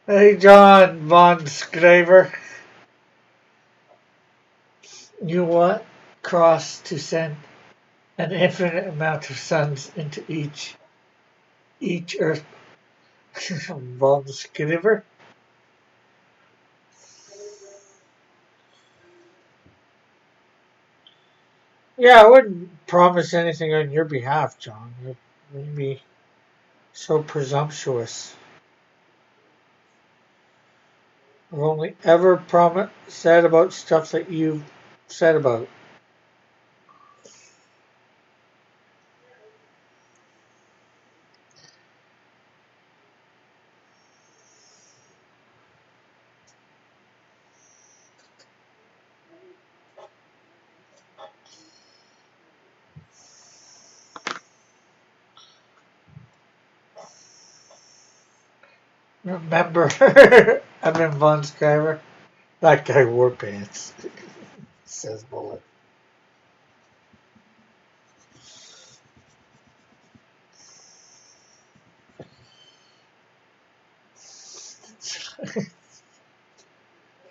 Hey, John Von Skraver. You want Cross to send an infinite amount of suns into each Earth. Von Skraver. Yeah, I wouldn't promise anything on your behalf, John. It wouldn't be so presumptuous. I've only ever said about stuff that you've said about. Remember, Evan Von Skyver? That guy wore pants, says Bullet.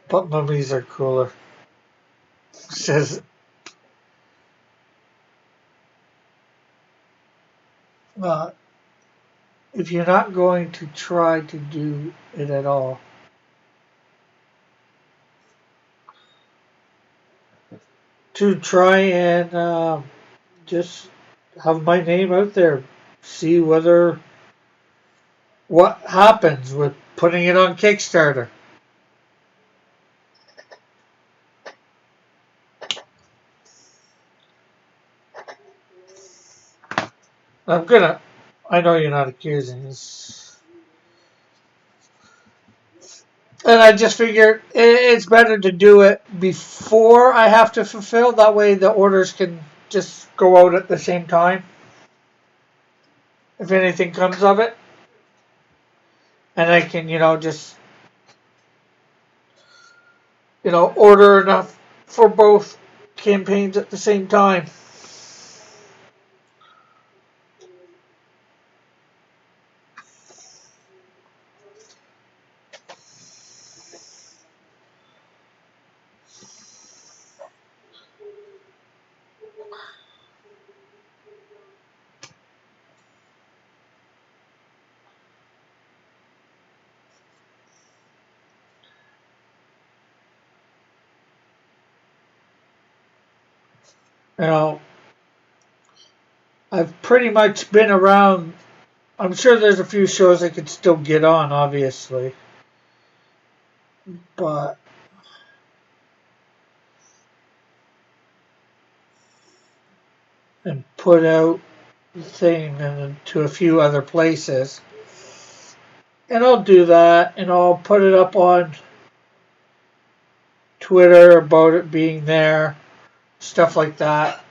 But mummies are cooler, says. Uh, if you're not going to try to do it at all, to try and just have my name out there, see what happens with putting it on Kickstarter. I know you're not accusing this. And I just figured it's better to do it before I have to fulfill. That way the orders can just go out at the same time. If anything comes of it. And I can, just, order enough for both campaigns at the same time. I've pretty much been around. I'm sure there's a few shows I could still get on, obviously. But and put out the thing and to a few other places. And I'll do that and I'll put it up on Twitter about it being there, stuff like that.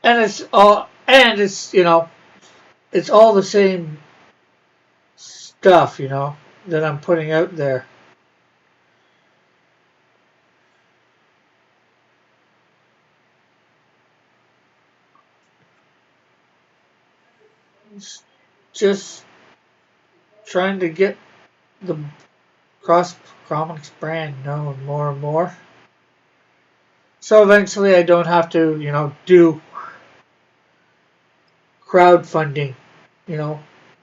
And it's all the same stuff, that I'm putting out there. It's just trying to get the Cross Comics brand known more and more. So eventually I don't have to, do crowdfunding.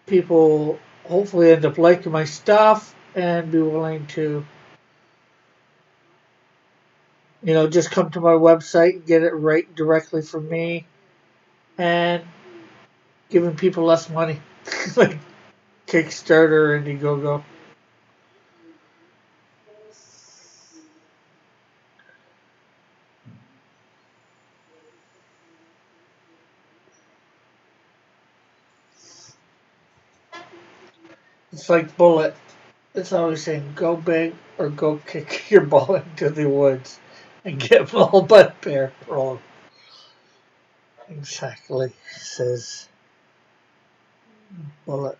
People hopefully end up liking my stuff and be willing to Just come to my website and get it right directly from me, and giving people less money, like Kickstarter or Indiegogo. It's like Bullet. It's always saying, go big or go kick your ball into the woods and get mauled by a bear. Wrong. Exactly, says Bullet.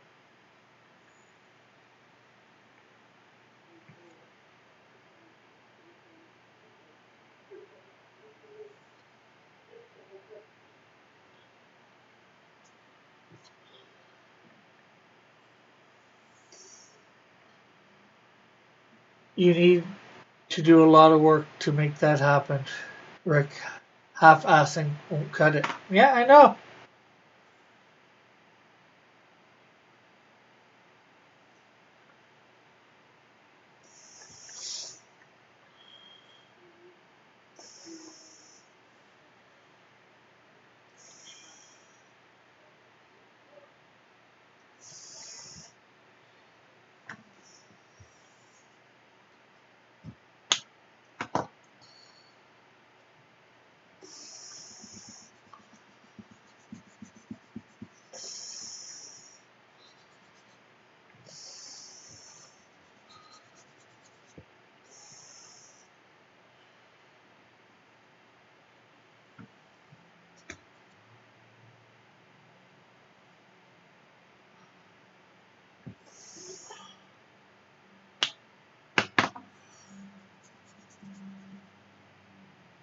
You need to do a lot of work to make that happen, Rick. Half-assing won't cut it. Yeah, I know.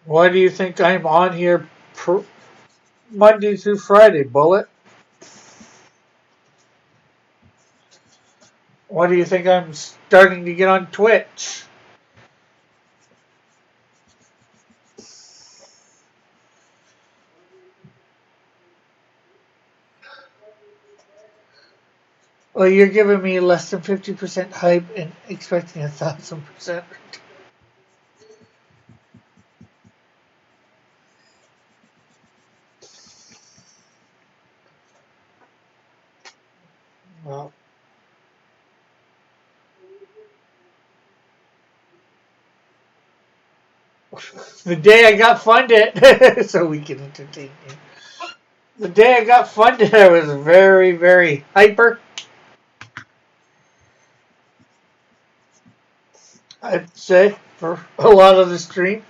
Why do you think I'm on here Monday through Friday, Bullet? Why do you think I'm starting to get on Twitch? Well, you're giving me less than 50% hype and expecting 1,000%. Well, the day I got funded, so we can entertain you. The day I got funded, I was very, very hyper. I'd say for a lot of the stream.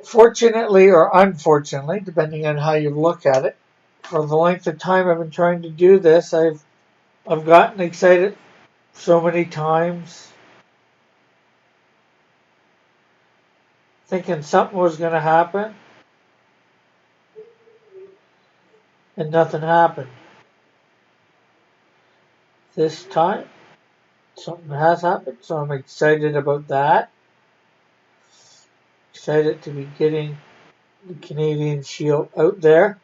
Fortunately or unfortunately, depending on how you look at it, for the length of time I've been trying to do this, I've gotten excited so many times, thinking something was going to happen, and nothing happened. This time, something has happened, so I'm excited about that. Excited to be getting the Canadian Shield out there.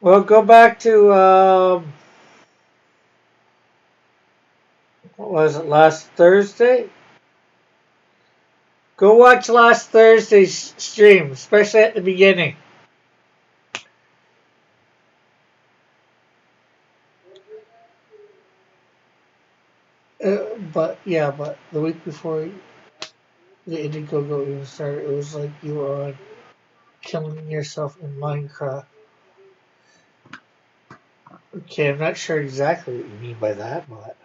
Well, go back to what was it, last Thursday? Go watch last Thursday's stream, especially at the beginning. But the week before the Indiegogo even started, it was like you were on killing yourself in Minecraft. Okay, I'm not sure exactly what you mean by that, but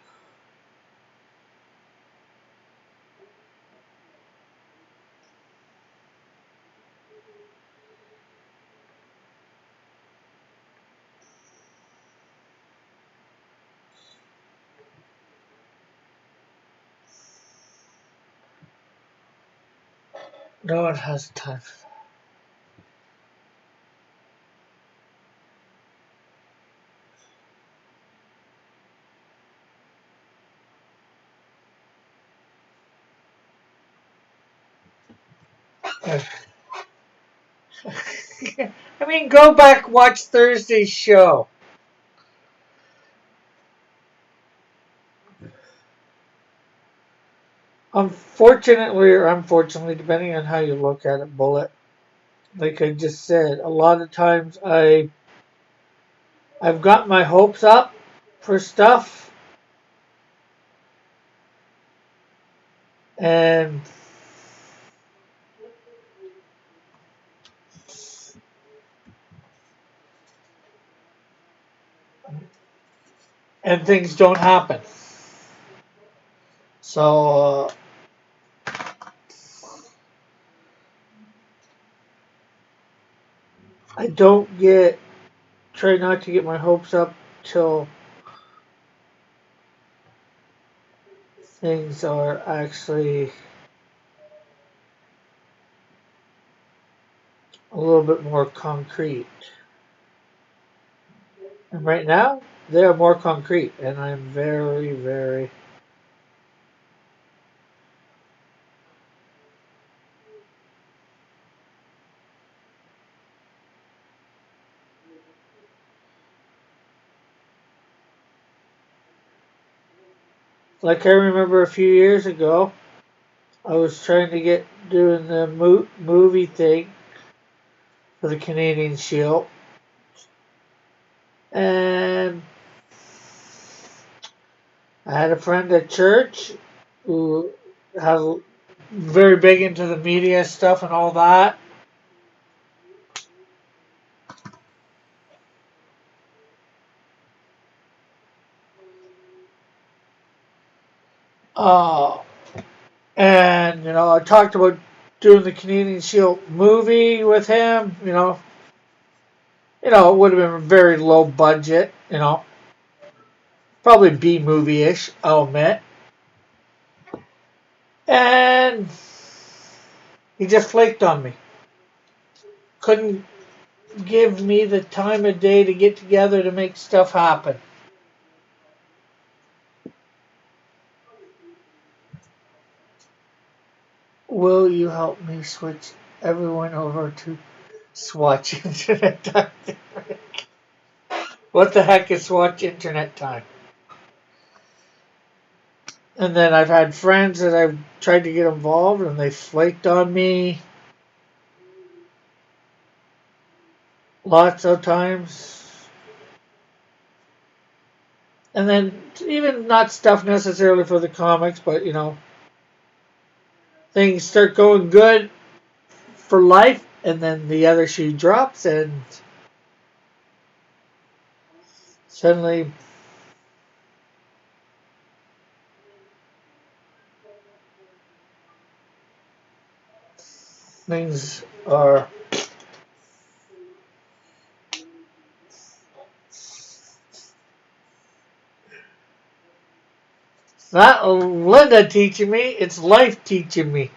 No one has time. I mean, go back, watch Thursday's show. Unfortunately, or unfortunately, depending on how you look at it, Bullet, like I just said, a lot of times I've got my hopes up for stuff, and things don't happen. So I try not to get my hopes up till things are actually a little bit more concrete. And right now, they are more concrete, and I'm very, very like I remember a few years ago, I was trying to doing the movie thing for the Canadian Shield, and I had a friend at church who has very big into the media stuff and all that. And I talked about doing the Canadian Shield movie with him. It would have been very low budget. Probably B movie-ish, I'll admit. And he just flaked on me. Couldn't give me the time of day to get together to make stuff happen. Will you help me switch everyone over to Swatch Internet Time? What the heck is Swatch Internet Time? And then I've had friends that I've tried to get involved and they flaked on me lots of times. And then even not stuff necessarily for the comics, but things start going good for life, and then the other shoe drops, and suddenly things are not Linda teaching me, it's life teaching me.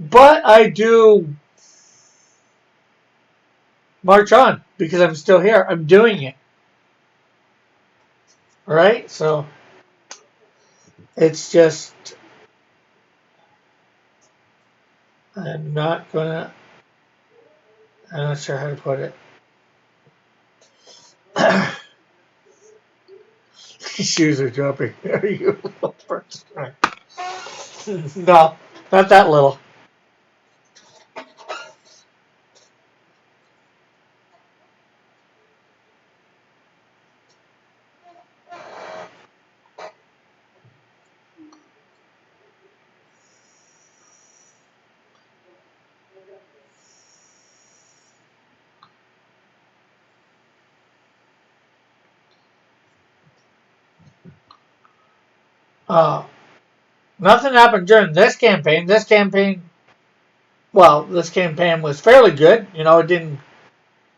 But I do march on because I'm still here. I'm doing it. Right? So it's just I'm not sure how to put it. Shoes are dropping. Are you a little person? No, not that little. Nothing happened during this campaign. This campaign was fairly good. It didn't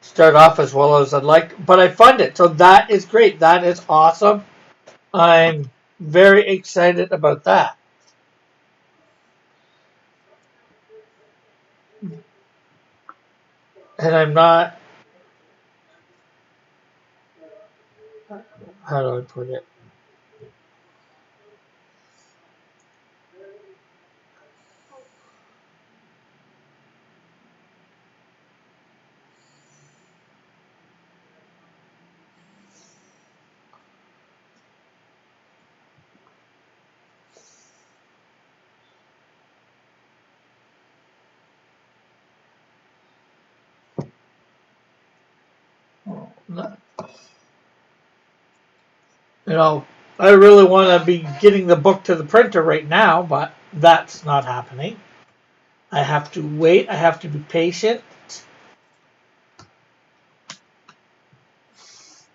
start off as well as I'd like, but I funded, so that is great. That is awesome. I'm very excited about that. And I'm not, how do I put it? You know, I really want to be getting the book to the printer right now, but that's not happening. I have to wait. I have to be patient.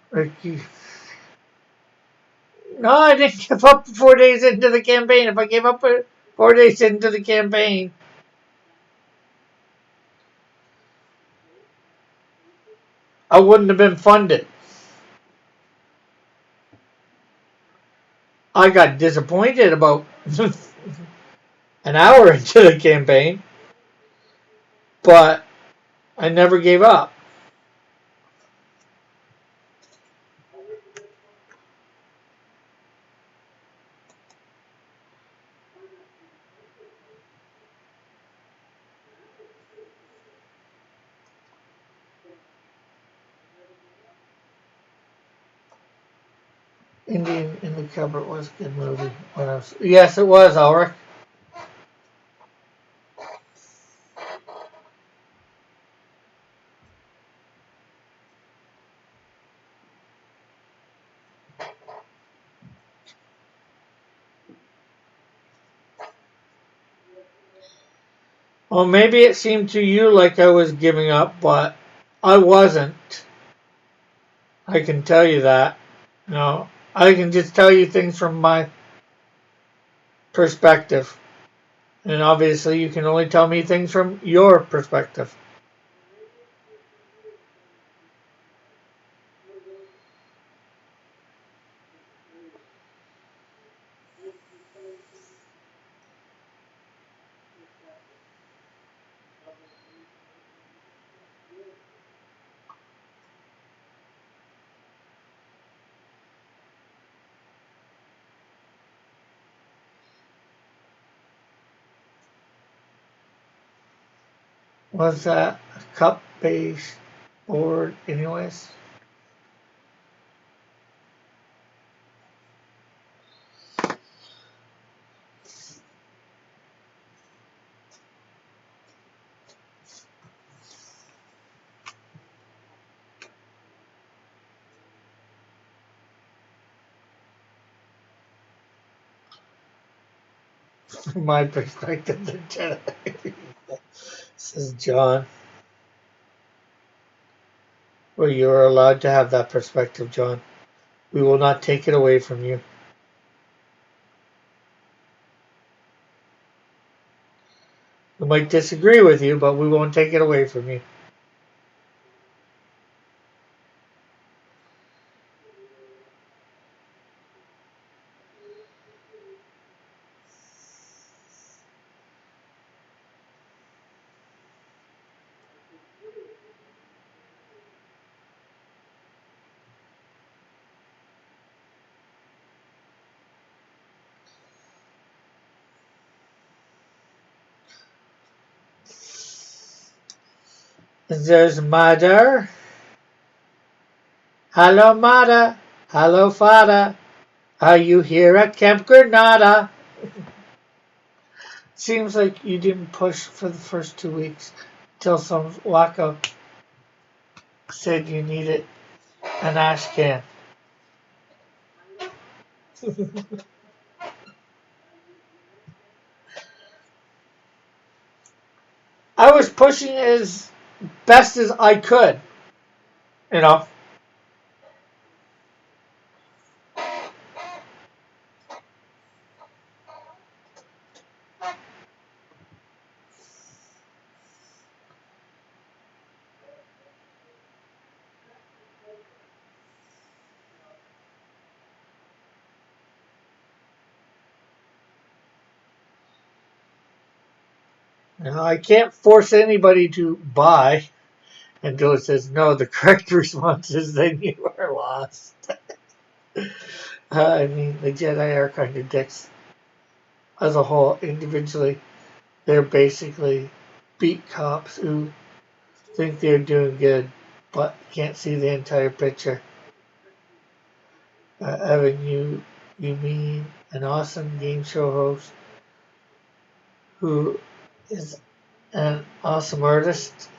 Ricky. No, I didn't give up 4 days into the campaign. If I gave up 4 days into the campaign, I wouldn't have been funded. I got disappointed about an hour into the campaign, but I never gave up. Indian in the Cupboard was a good movie. What else? Yes, it was, Ulrich. Well, maybe it seemed to you like I was giving up, but I wasn't. I can tell you that. No, I can just tell you things from my perspective. And obviously, you can only tell me things from your perspective. Was that a cup-based board, anyways? From my perspective, the Jedi. Says John. Well, you are allowed to have that perspective, John. We will not take it away from you. We might disagree with you, but we won't take it away from you. There's Mother. Hello, Mother. Hello, Father. Are you here at Camp Granada? Seems like you didn't push for the first 2 weeks till some wacko said you needed an ash can. I was pushing as best as I could, you know. Now, I can't force anybody to buy. And Dylan says, no, the correct response is then you are lost. I mean, the Jedi are kind of dicks as a whole. Individually, they're basically beat cops who think they're doing good, but can't see the entire picture. Evan, you mean an awesome game show host who is an awesome artist?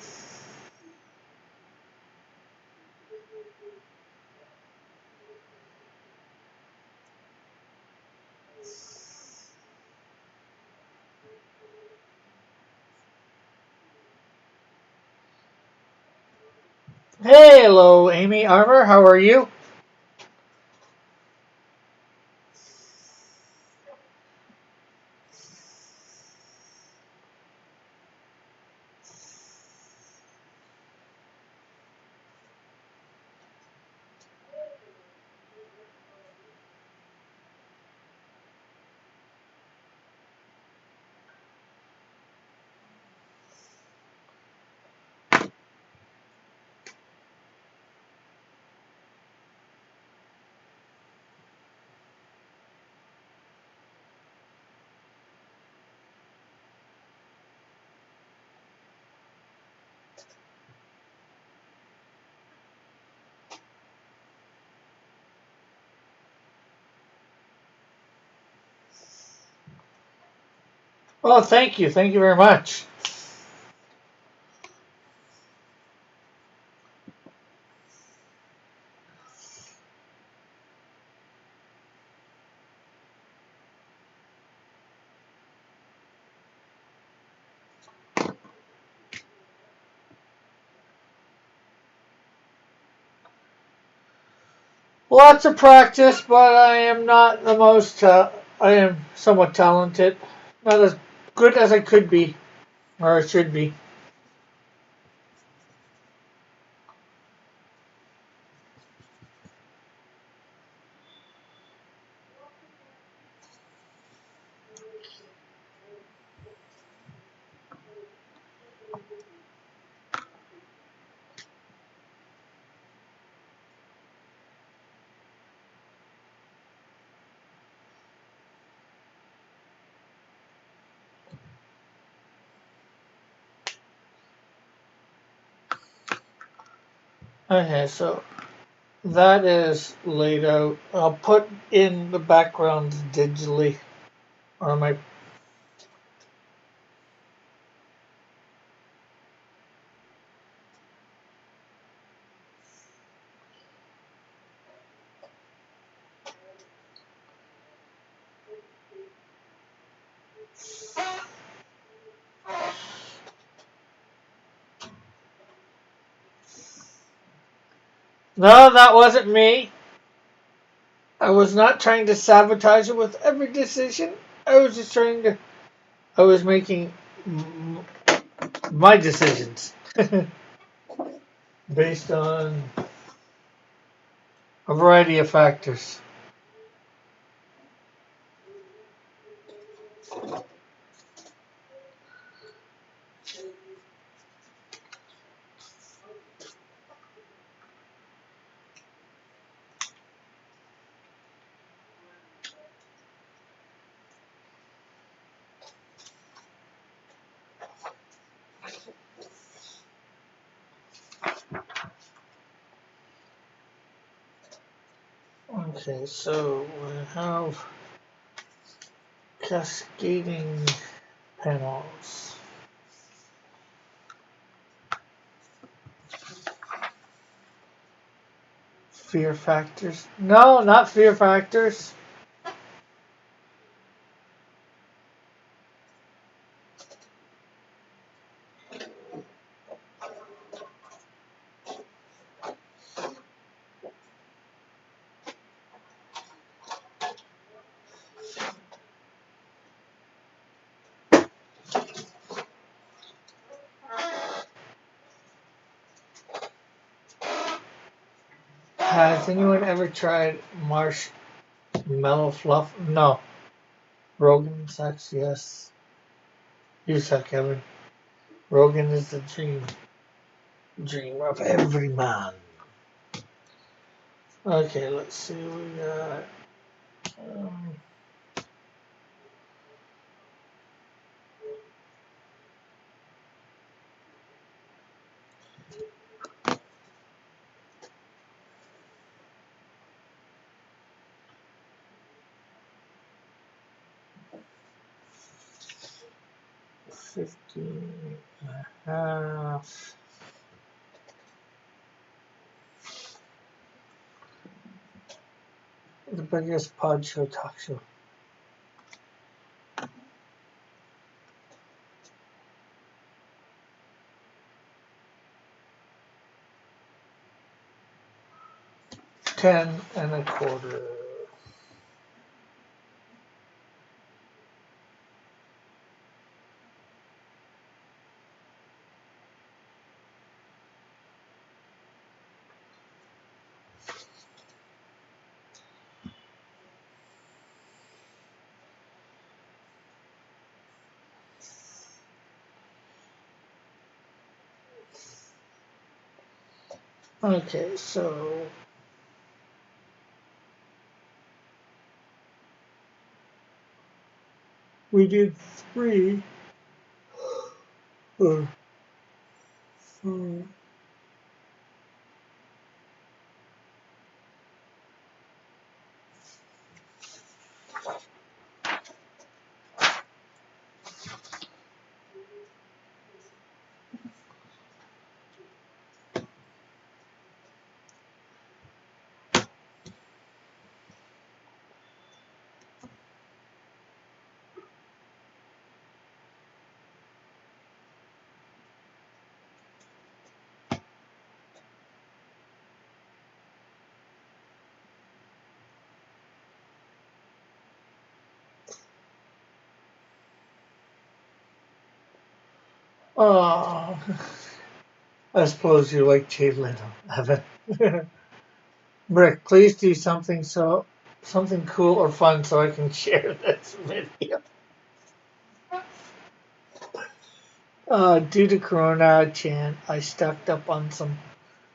Hey, hello, Amy Armour. How are you? Oh, thank you. Thank you very much. Lots of practice, but I am not the most, I am somewhat talented. Not as good as I could be, or I should be. Okay, so that is laid out. I'll put in the background digitally on my. No, that wasn't me. I was not trying to sabotage it with every decision. I was just trying to. I was making my decisions based on a variety of factors. Okay, so we have cascading panels. Fear factors. No, not fear factors. Has anyone ever tried marshmallow fluff? No. Rogan sucks, yes. You suck, Kevin. Rogan is the dream. Dream of every man. Okay, let's see. We got. Um, $15.5. The biggest pod show talk show. $10.25. Okay, so we did 3. Uh, uh, uh, I suppose you like Jay Leno, Evan. Rick, please do something cool or fun so I can share this video. Due to Corona, Chan, I stocked up on some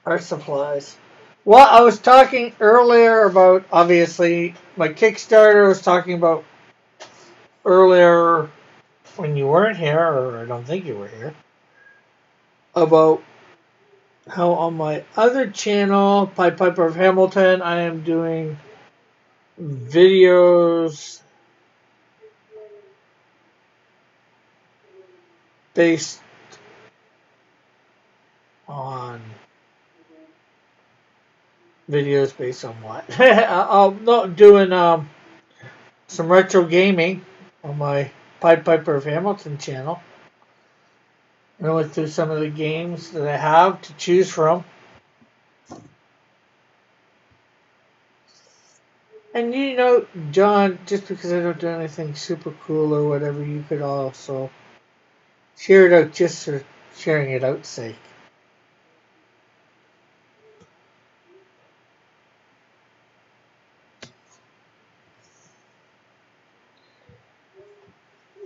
art supplies. Well, I was talking earlier about, obviously, my Kickstarter. I was talking about earlier when you weren't here, or I don't think you were here, about how on my other channel, Pied Piper of Hamilton, I am doing videos based on what? I'm not doing some retro gaming on my Pied Piper of Hamilton channel. I went through some of the games that I have to choose from. And you know, John, just because I don't do anything super cool or whatever, you could also share it out just for sharing it out's sake.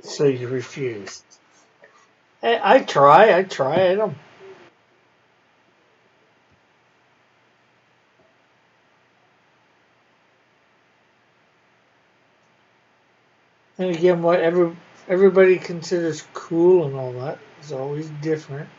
So you refused. I try. I don't. And again, what everybody considers cool and all that is always different.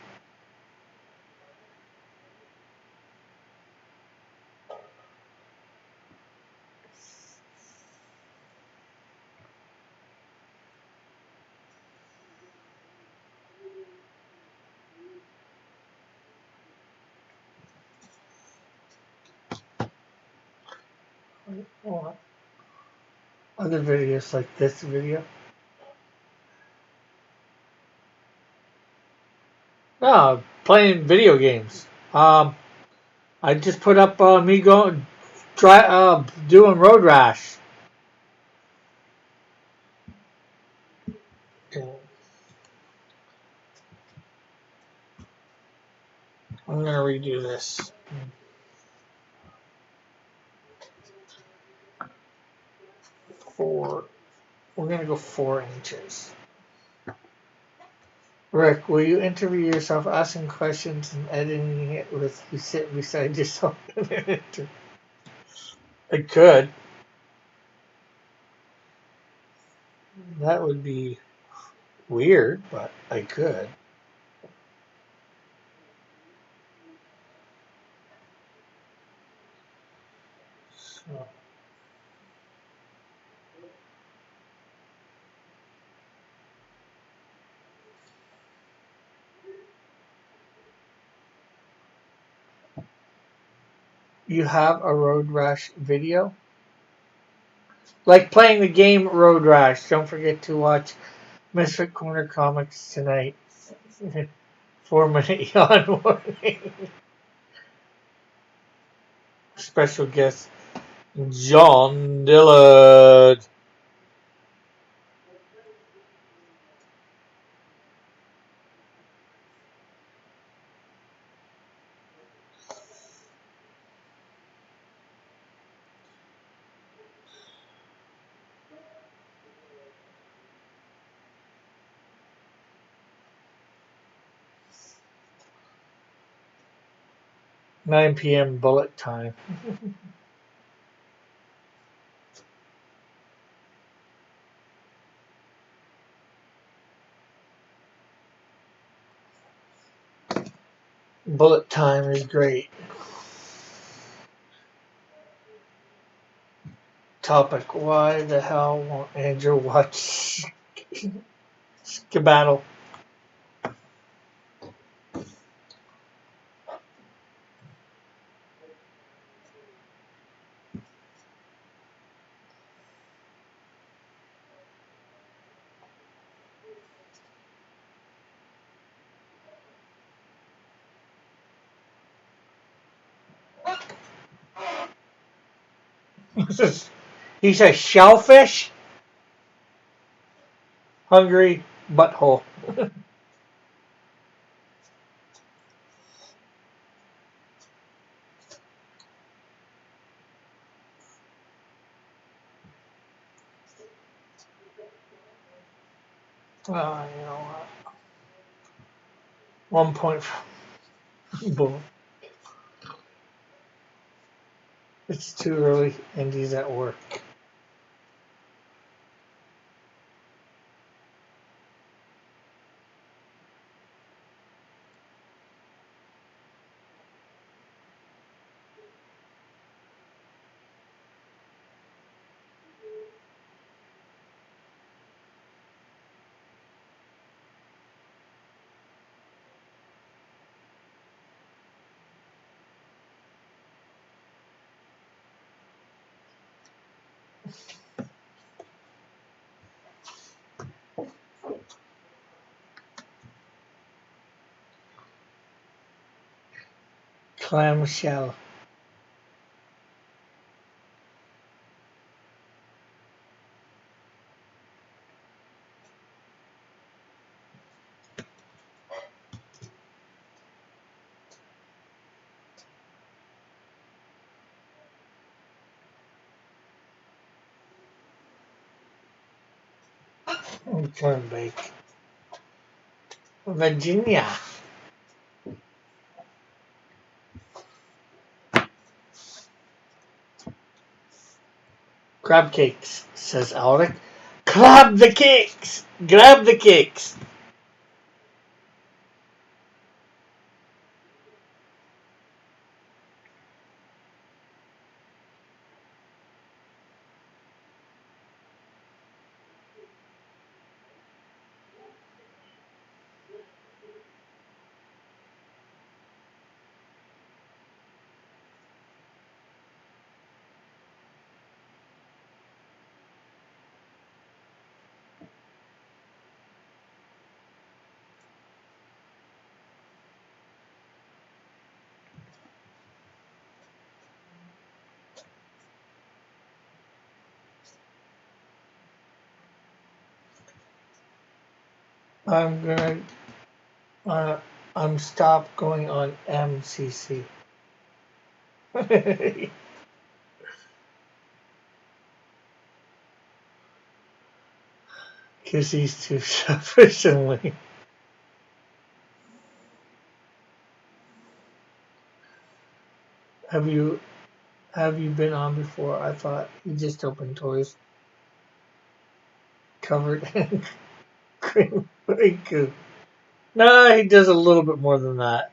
Well, other videos like this video. No, playing video games. I just put up me going, doing Road Rash. I'm gonna redo this. 4. We're gonna go 4 inches. Rick, will you interview yourself asking questions and editing it with you sitting beside yourself? I could. That would be weird, but I could. So. You have a Road Rash video? Like playing the game Road Rash. Don't forget to watch Misfit Corner Comics tonight. 4-minute yawn warning. Special guest John Dillard. Nine PM bullet time. Bullet time is great. Topic: why the hell won't Andrew watch Skedaddle? He says shellfish? Hungry butthole. Well, you know what? 1 point. Boom. It's too early and he's at work. Clamshell. Corn bake. Virginia. Crab cakes, says Alec. Grab the cakes! Grab the cakes! I'm gonna. I'm stopped going on MCC. Because he's too selfish and lame. Have you been on before? I thought you just opened toys covered in cream goo. No, he does a little bit more than that.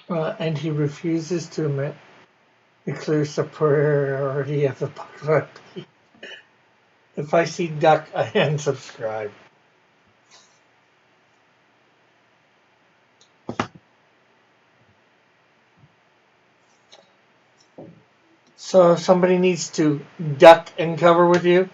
And he refuses to admit the clear superiority of the Buckeye. If I see duck, I unsubscribe. So somebody needs to duck and cover with you.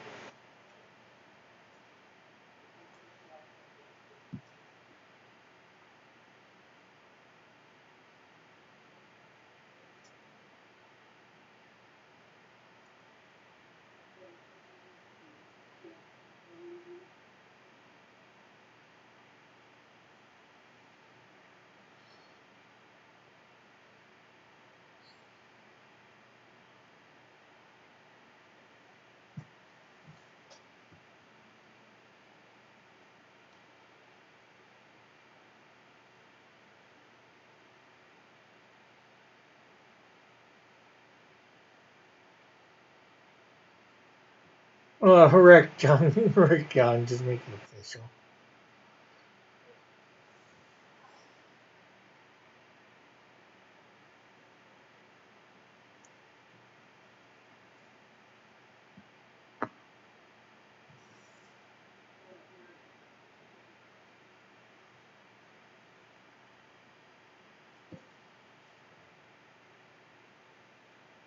Rick John, Rick John, just make it official.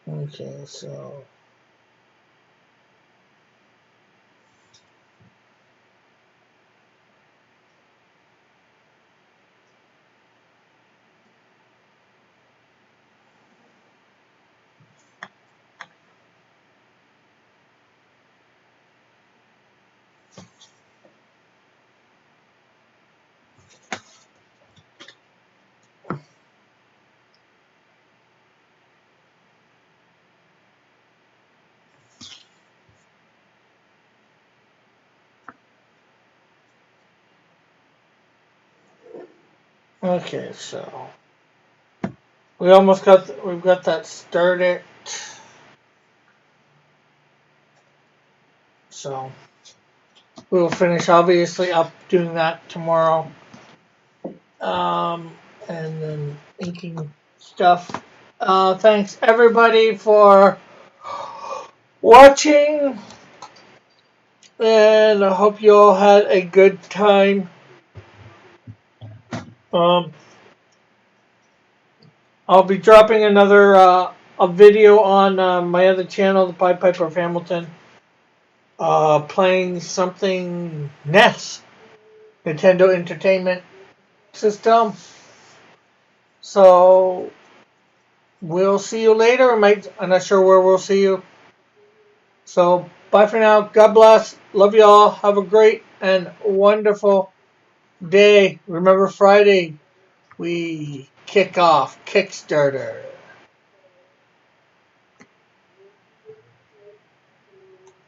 Okay, so. Okay, so we've got that started. So we'll finish obviously up doing that tomorrow. And then inking stuff. Thanks everybody for watching, and I hope you all had a good time. I'll be dropping another a video on my other channel, the Pied Piper of Hamilton, playing something NES, Nintendo Entertainment system. So we'll see you later. I'm not sure where we'll see you. So bye for now. God bless. Love you all. Have a great and wonderful day. Remember Friday, we kick off Kickstarter.